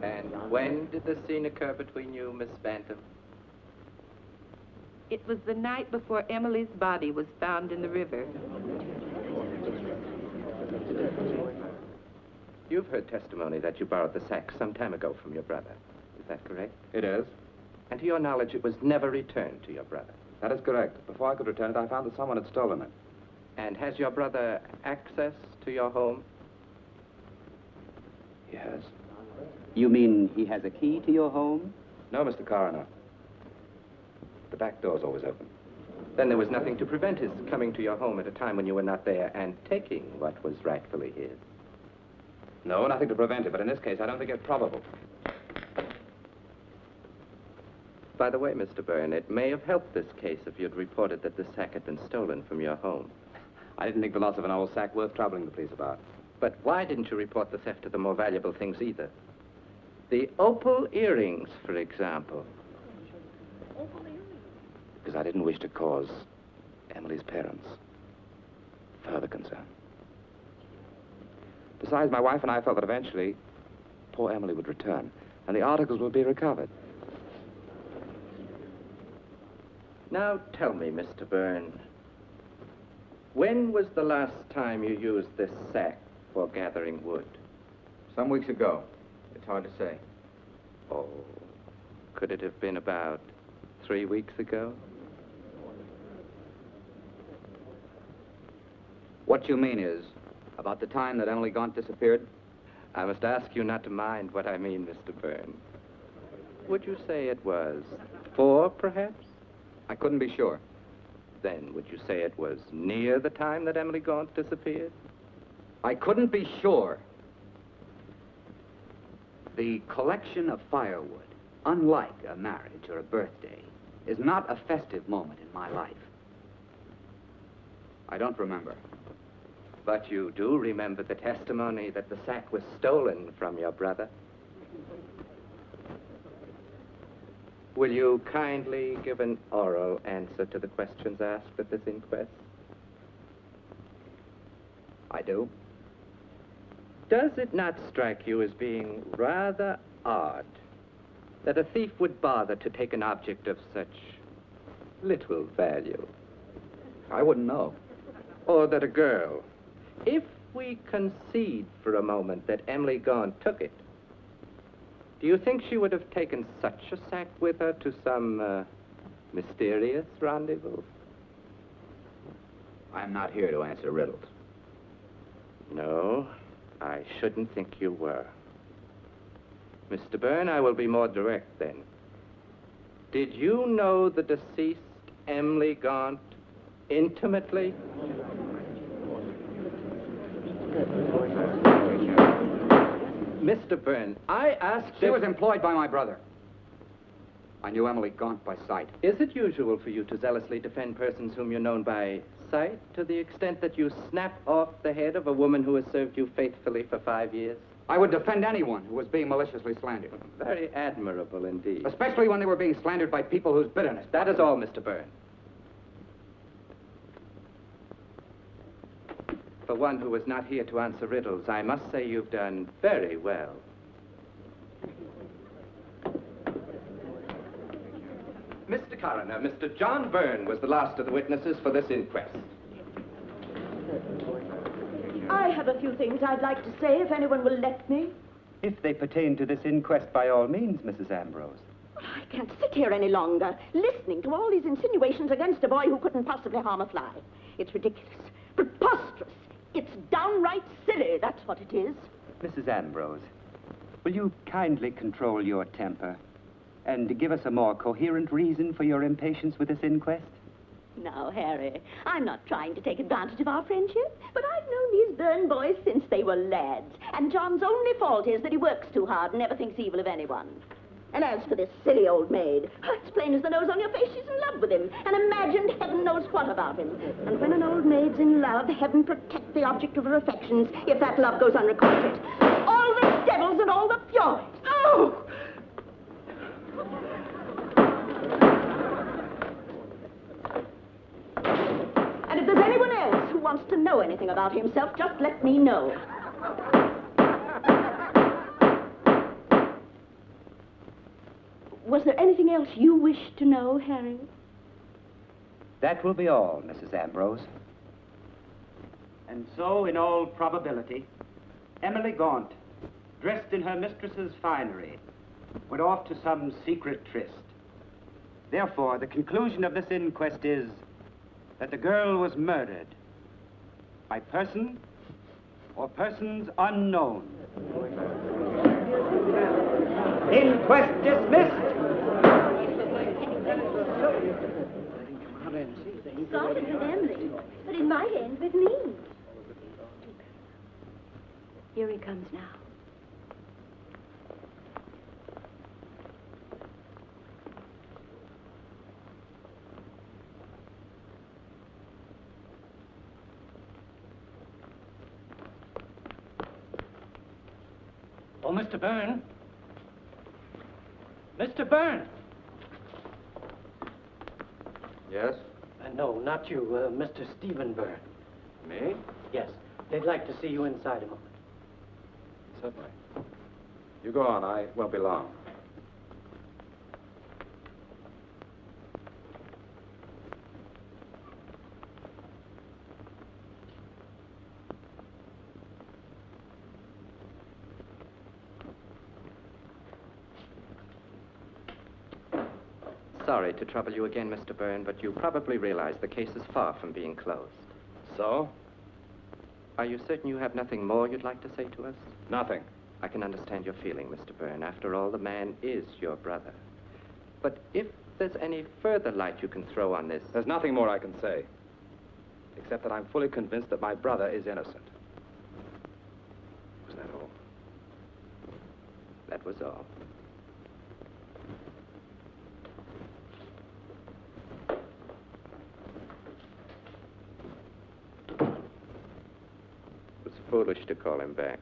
And when did the scene occur between you, Miss Bantam? It was the night before Emily's body was found in the river. You've heard testimony that you borrowed the sack some time ago from your brother. Is that correct? It is. And to your knowledge, it was never returned to your brother. That is correct. Before I could return it, I found that someone had stolen it. And has your brother access to your home? Yes. You mean he has a key to your home? No, Mr. Coroner. The back door's always open. Then there was nothing to prevent his coming to your home at a time when you were not there and taking what was rightfully his. No, nothing to prevent it, but in this case, I don't think it's probable. By the way, Mr. Byrne, it may have helped this case if you'd reported that the sack had been stolen from your home. I didn't think the loss of an old sack worth troubling the police about. But why didn't you report the theft of the more valuable things either? The opal earrings, for example. Because I didn't wish to cause Emily's parents further concern. Besides, my wife and I felt that eventually poor Emily would return, and the articles would be recovered. Now tell me, Mr. Byrne, when was the last time you used this sack for gathering wood? Some weeks ago. It's hard to say. Oh, could it have been about 3 weeks ago? What you mean is, about the time that Emily Gaunt disappeared? I must ask you not to mind what I mean, Mr. Byrne. Would you say it was 4, perhaps? I couldn't be sure. Then would you say it was near the time that Emily Gaunt disappeared? I couldn't be sure. The collection of firewood, unlike a marriage or a birthday, is not a festive moment in my life. I don't remember. But you do remember the testimony that the sack was stolen from your brother? Will you kindly give an oral answer to the questions asked at this inquest? I do. Does it not strike you as being rather odd that a thief would bother to take an object of such little value? I wouldn't know. Or that a girl, if we concede for a moment that Emily Gaunt took it, do you think she would have taken such a sack with her to some mysterious rendezvous? I'm not here to answer riddles. No, I shouldn't think you were. Mr. Byrne, I will be more direct then. Did you know the deceased Emily Gaunt intimately? Mr. Byrne, I asked... She was employed by my brother. I knew Emily Gaunt by sight. Is it usual for you to zealously defend persons whom you're known by sight to the extent that you snap off the head of a woman who has served you faithfully for 5 years? I would defend anyone who was being maliciously slandered. Very admirable indeed. Especially when they were being slandered by people whose bitterness... That is all, Mr. Byrne. For one who was not here to answer riddles, I must say you've done very well. Mr. Coroner, Mr. John Byrne was the last of the witnesses for this inquest. I have a few things I'd like to say, if anyone will let me. If they pertain to this inquest, by all means, Mrs. Ambrose. I can't sit here any longer, listening to all these insinuations against a boy who couldn't possibly harm a fly. It's ridiculous, preposterous. It's downright silly, that's what it is. Mrs. Ambrose, will you kindly control your temper and give us a more coherent reason for your impatience with this inquest? Now, Harry, I'm not trying to take advantage of our friendship, but I've known these Byrne boys since they were lads, and John's only fault is that he works too hard and never thinks evil of anyone. And as for this silly old maid, it's plain as the nose on your face she's in love with him, and imagined heaven knows what about him. And when an old maid's in love, heaven protect the object of her affections if that love goes unrequited. All the devils and all the furies. Oh! And if there's anyone else who wants to know anything about himself, just let me know. Was there anything else you wish to know, Harry? That will be all, Mrs. Ambrose. And so, in all probability, Emily Gaunt, dressed in her mistress's finery, went off to some secret tryst. Therefore, the conclusion of this inquest is that the girl was murdered by person or persons unknown. Inquest dismissed. Started with Emily, but it might end with me. Here he comes now. Oh, Mr. Byrne. Mr. Byrne. Yes? No, not you, Mr. Stephen Byrne. Me? Yes, they'd like to see you inside a moment. Certainly. You go on. I won't be long. Sorry to trouble you again, Mr. Byrne, but you probably realize the case is far from being closed. So? Are you certain you have nothing more you'd like to say to us? Nothing. I can understand your feeling, Mr. Byrne. After all, the man is your brother. But if there's any further light you can throw on this... There's nothing more I can say, except that I'm fully convinced that my brother is innocent. Was that all? That was all. It was foolish to call him back.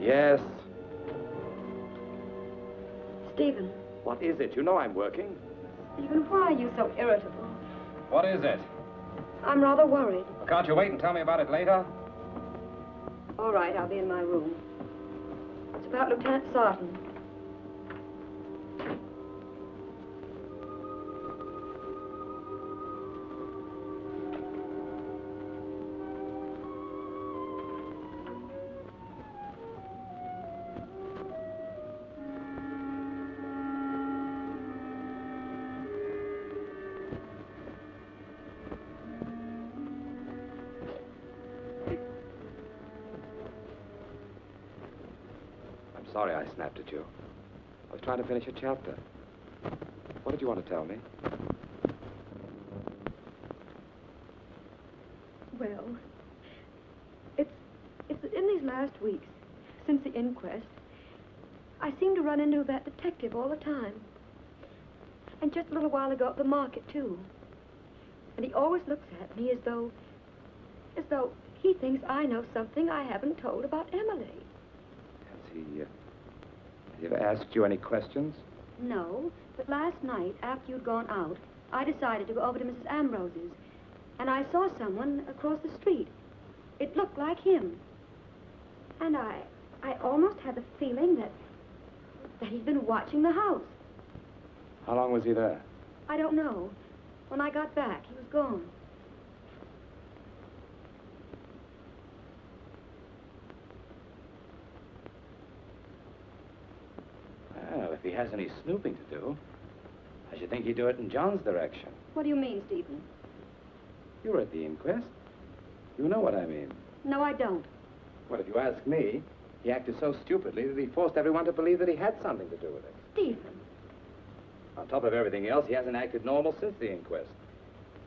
Yes. Stephen. What is it? You know I'm working. Stephen, why are you so irritable? What is it? I'm rather worried. Well, can't you wait and tell me about it later? All right, I'll be in my room. It's about Lieutenant Sarton. Sorry I snapped at you. I was trying to finish a chapter. What did you want to tell me? Well, it's in these last weeks, since the inquest, I seem to run into that detective all the time. And just a little while ago at the market, too. And he always looks at me as though he thinks I know something I haven't told about Emily. Has he ever asked you any questions? No, but last night, after you'd gone out, I decided to go over to Mrs. Ambrose's. And I saw someone across the street. It looked like him. And I almost had the feeling that he'd been watching the house. How long was he there? I don't know. When I got back, he was gone. Well, if he has any snooping to do, I should think he'd do it in John's direction. What do you mean, Stephen? You were at the inquest. You know what I mean. No, I don't. Well, if you ask me, he acted so stupidly that he forced everyone to believe that he had something to do with it. Stephen. On top of everything else, he hasn't acted normal since the inquest.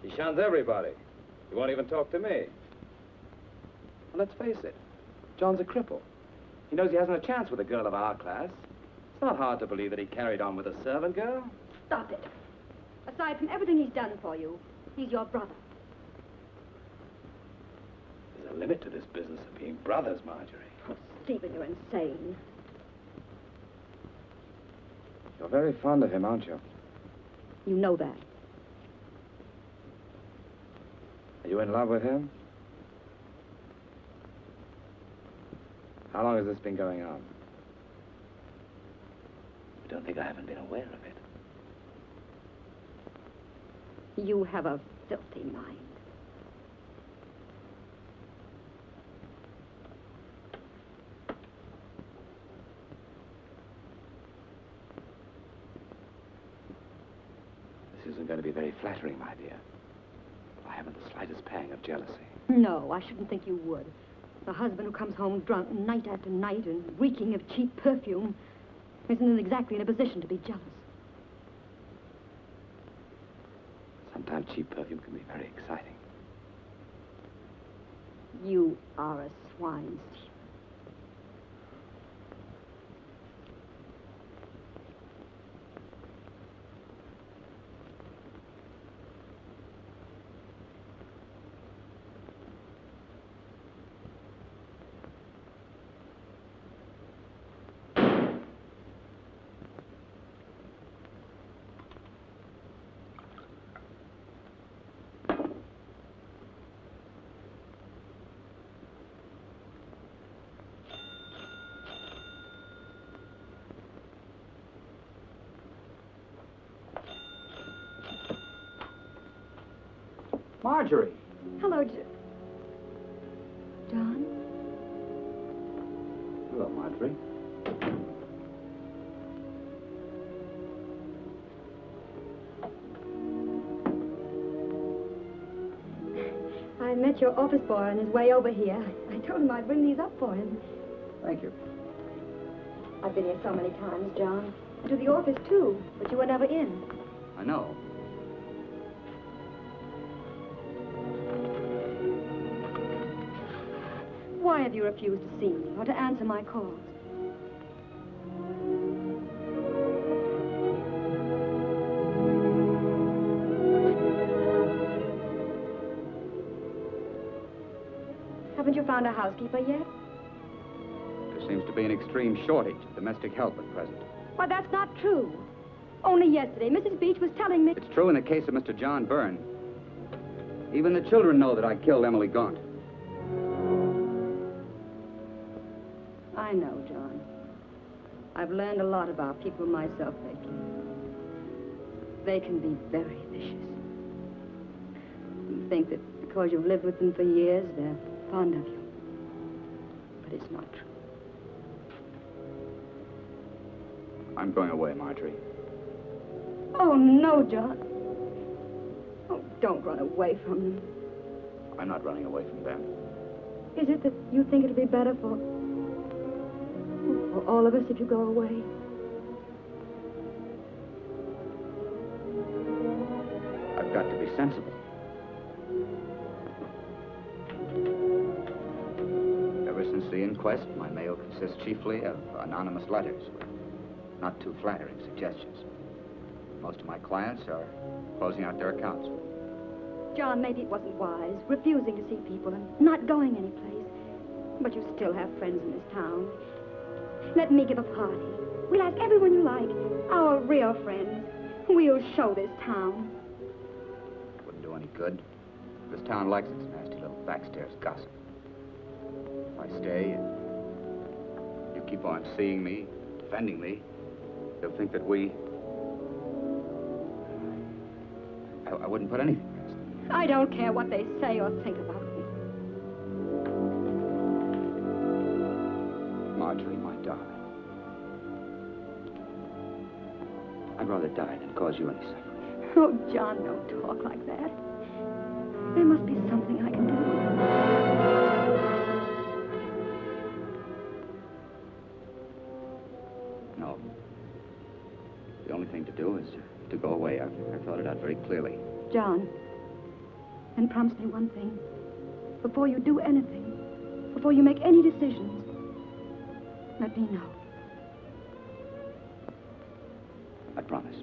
He shuns everybody. He won't even talk to me. And let's face it, John's a cripple. He knows he hasn't a chance with a girl of our class. It's not hard to believe that he carried on with a servant girl. Stop it. Aside from everything he's done for you, he's your brother. There's a limit to this business of being brothers, Marjorie. Oh, Stephen, you're insane. You're very fond of him, aren't you? You know that. Are you in love with him? How long has this been going on? I don't think I haven't been aware of it. You have a filthy mind. This isn't going to be very flattering, my dear. I haven't the slightest pang of jealousy. No, I shouldn't think you would. A husband who comes home drunk night after night and reeking of cheap perfume isn't exactly in a position to be jealous. Sometimes cheap perfume can be very exciting. You are a swine, Steve. Marjorie. Hello, John. Hello, Marjorie. I met your office boy on his way over here. I told him I'd bring these up for him. Thank you. I've been here so many times, John. And to the office, too, but you were never in. I know. Why have you refused to see me or to answer my calls? Haven't you found a housekeeper yet? There seems to be an extreme shortage of domestic help at present. Why, that's not true. Only yesterday, Mrs. Beach was telling me... It's true in the case of Mr. John Byrne. Even the children know that I killed Emily Gaunt. I know, John. I've learned a lot about people myself lately. They can be very vicious. You think that because you've lived with them for years, they're fond of you. But it's not true. I'm going away, Marjorie. Oh, no, John. Oh, don't run away from them. I'm not running away from them. Is it that you think it'll be better for all of us if you go away? I've got to be sensible. Ever since the inquest, my mail consists chiefly of anonymous letters with not too flattering suggestions. Most of my clients are closing out their accounts. John, maybe it wasn't wise, refusing to see people and not going anyplace. But you still have friends in this town. Let me give a party. We'll ask everyone you like, our real friends. We'll show this town. Wouldn't do any good. This town likes its nasty little backstairs gossip. If I stay and you keep on seeing me, defending me, they'll think that I wouldn't put anything past them. I don't care what they say or think about me. Marjorie, my darling. I'd rather die than cause you any suffering. Oh, John, don't talk like that. There must be something I can do. No. The only thing to do is to go away. I've thought it out very clearly. John, and promise me one thing. Before you do anything, before you make any decisions, let me know. I promise.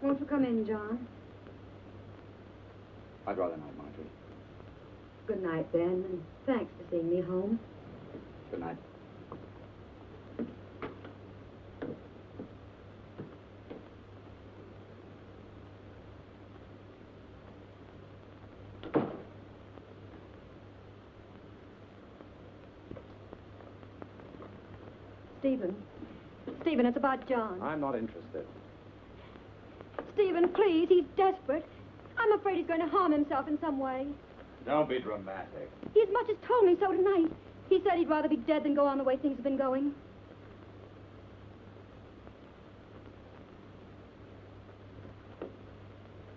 Won't you come in, John? I'd rather not, Marjorie. Good night, then, and thanks for seeing me home. Good night. Stephen, it's about John. I'm not interested. Stephen, please, he's desperate. I'm afraid he's going to harm himself in some way. Don't be dramatic. He as much as told me so tonight. He said he'd rather be dead than go on the way things have been going.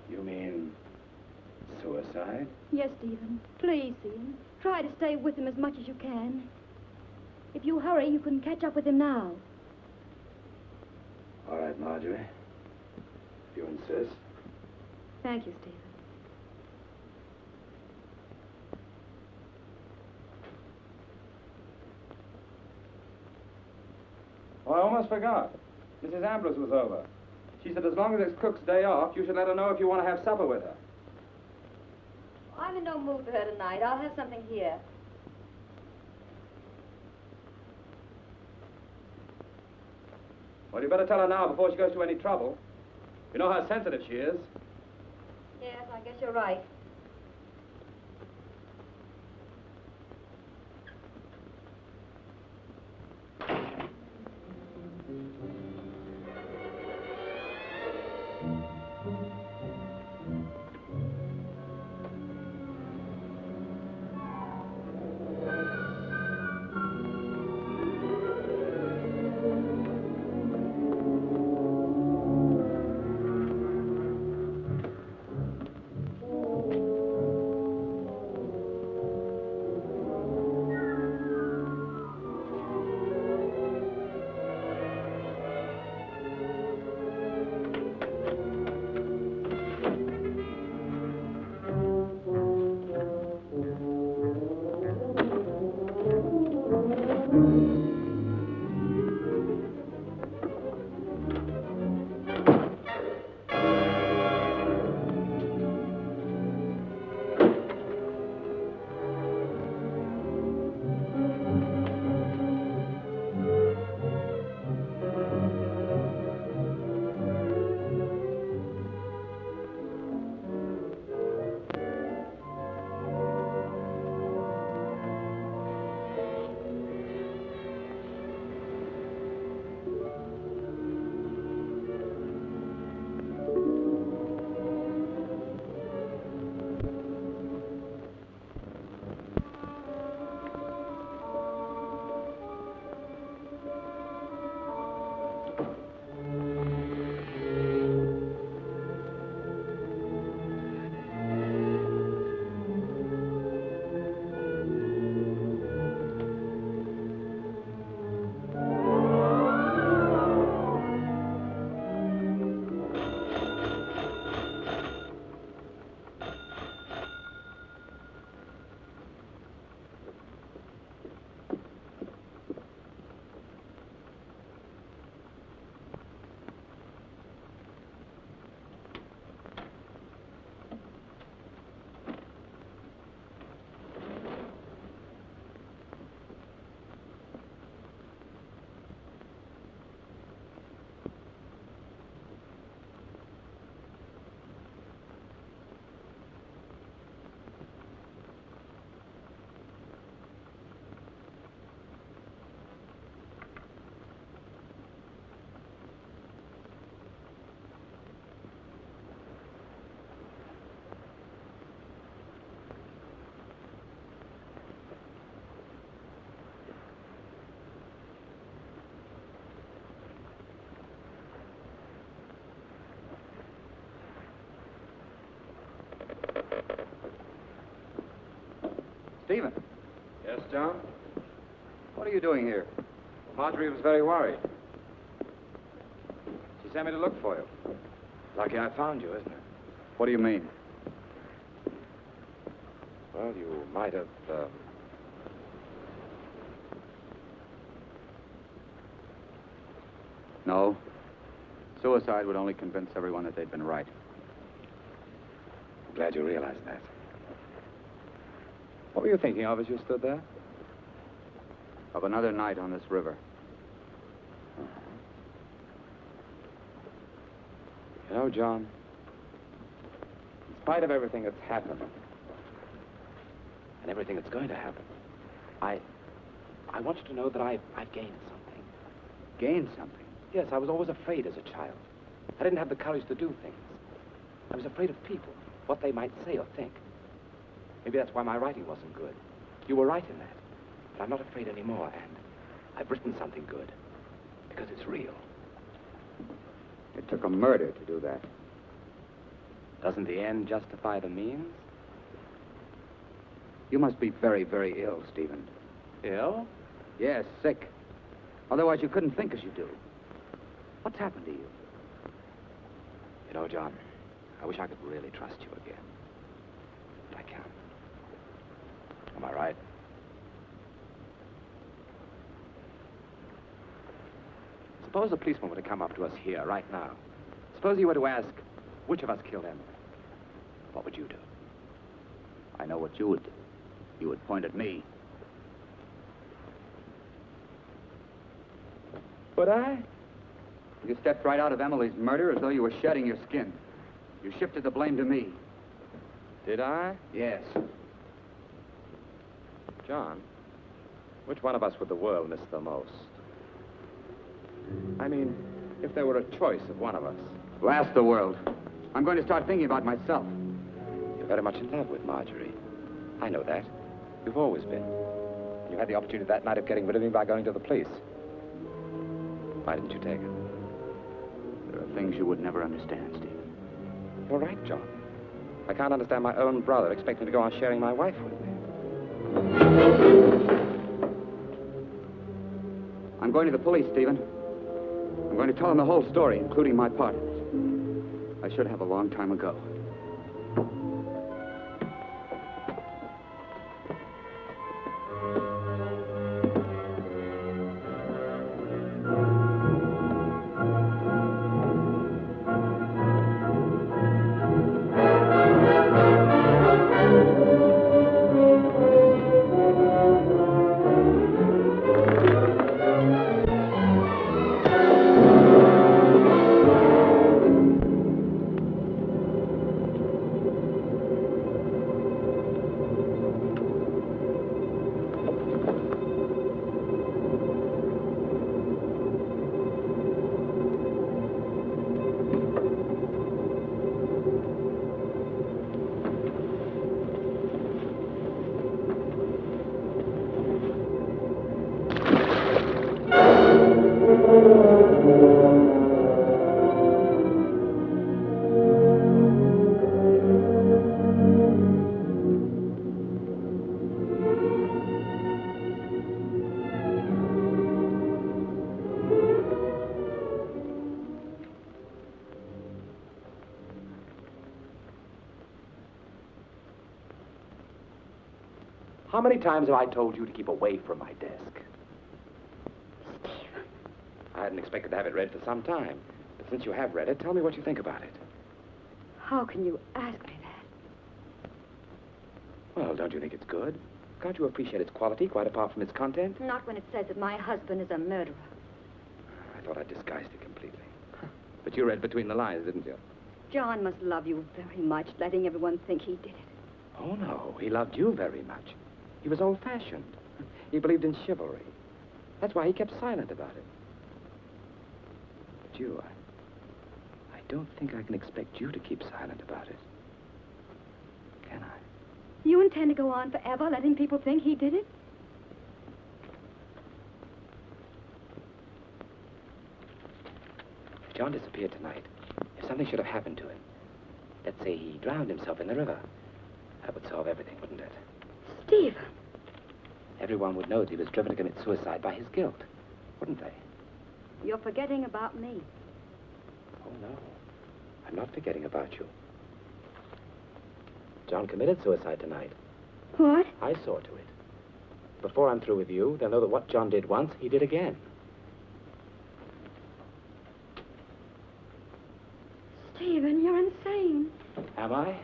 You mean suicide? Yes, Stephen. Please see him. Try to stay with him as much as you can. If you hurry, you can catch up with him now. All right, Marjorie. If you insist. Thank you, Stephen. Oh, I almost forgot. Mrs. Ambrose was over. She said as long as it's Cook's day off, you should let her know if you want to have supper with her. I'm in no mood for her tonight. I'll have something here. Well, you better tell her now before she goes to any trouble. You know how sensitive she is. Yes, I guess you're right. Stephen. Yes, John? What are you doing here? Marjorie was very worried. She sent me to look for you. Lucky I found you, isn't it? What do you mean? Well, you might have, No. Suicide would only convince everyone that they'd been right. I'm glad you realized that. What were you thinking of as you stood there? Of another night on this river. You know, John, in spite of everything that's happened, and everything that's going to happen, I want you to know that I've gained something. Gained something? Yes, I was always afraid as a child. I didn't have the courage to do things. I was afraid of people, what they might say or think. Maybe that's why my writing wasn't good. You were right in that. But I'm not afraid anymore, and I've written something good. Because it's real. It took a murder to do that. Doesn't the end justify the means? You must be very, very ill, Stephen. Ill? Yes, sick. Otherwise, you couldn't think as you do. What's happened to you? You know, John, I wish I could really trust you again. But I can't. Am I right? Suppose a policeman were to come up to us here, right now. Suppose he were to ask, which of us killed Emily? What would you do? I know what you would do. You would point at me. Would I? You stepped right out of Emily's murder as though you were shedding your skin. You shifted the blame to me. Did I? Yes. John, which one of us would the world miss the most? I mean, if there were a choice of one of us. Blast the world. I'm going to start thinking about myself. You're very much in love with Marjorie. I know that. You've always been. You had the opportunity that night of getting rid of me by going to the police. Why didn't you take it? There are things you would never understand, Stephen. You're right, John. I can't understand my own brother expecting to go on sharing my wife with me. I'm going to the police, Stephen. I'm going to tell them the whole story, including my part of it. I should have a long time ago. How many times have I told you to keep away from my desk? Stephen. I hadn't expected to have it read for some time. But since you have read it, tell me what you think about it. How can you ask me that? Well, don't you think it's good? Can't you appreciate its quality, quite apart from its content? Not when it says that my husband is a murderer. I thought I disguised it completely. But you read between the lines, didn't you? John must love you very much, letting everyone think he did it. Oh, no. He loved you very much. He was old-fashioned. He believed in chivalry. That's why he kept silent about it. But you, I don't think I can expect you to keep silent about it. Can I? You intend to go on forever letting people think he did it? If John disappeared tonight, if something should have happened to him, let's say he drowned himself in the river, that would solve everything, wouldn't it? Stephen. everyone would know that he was driven to commit suicide by his guilt, wouldn't they? You're forgetting about me. Oh, no. I'm not forgetting about you. John committed suicide tonight. What? I saw to it. Before I'm through with you, they'll know that what John did once, he did again. Stephen, you're insane. Am I?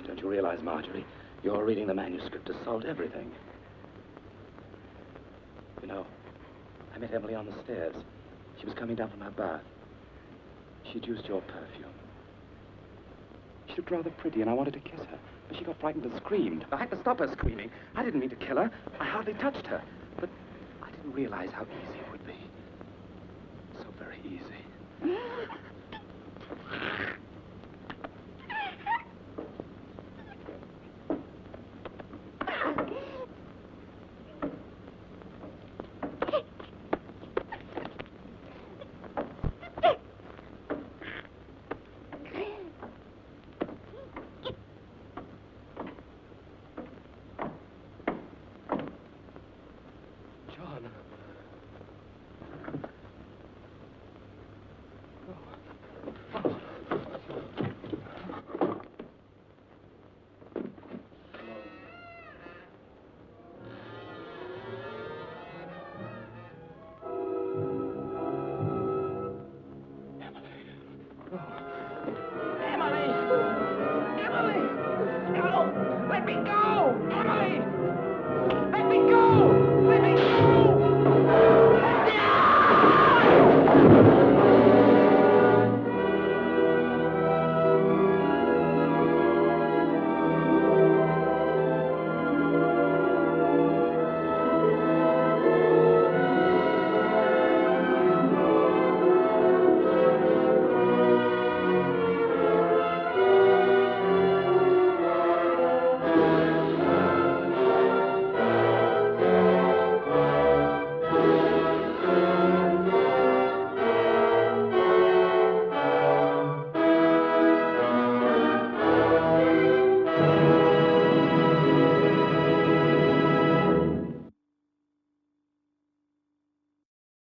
Don't you realize, Marjorie, you're reading the manuscript to solve everything. You know, I met Emily on the stairs. She was coming down from her bath. She'd used your perfume. She looked rather pretty, and I wanted to kiss her. But she got frightened and screamed. I had to stop her screaming. I didn't mean to kill her. I hardly touched her. But I didn't realize how easy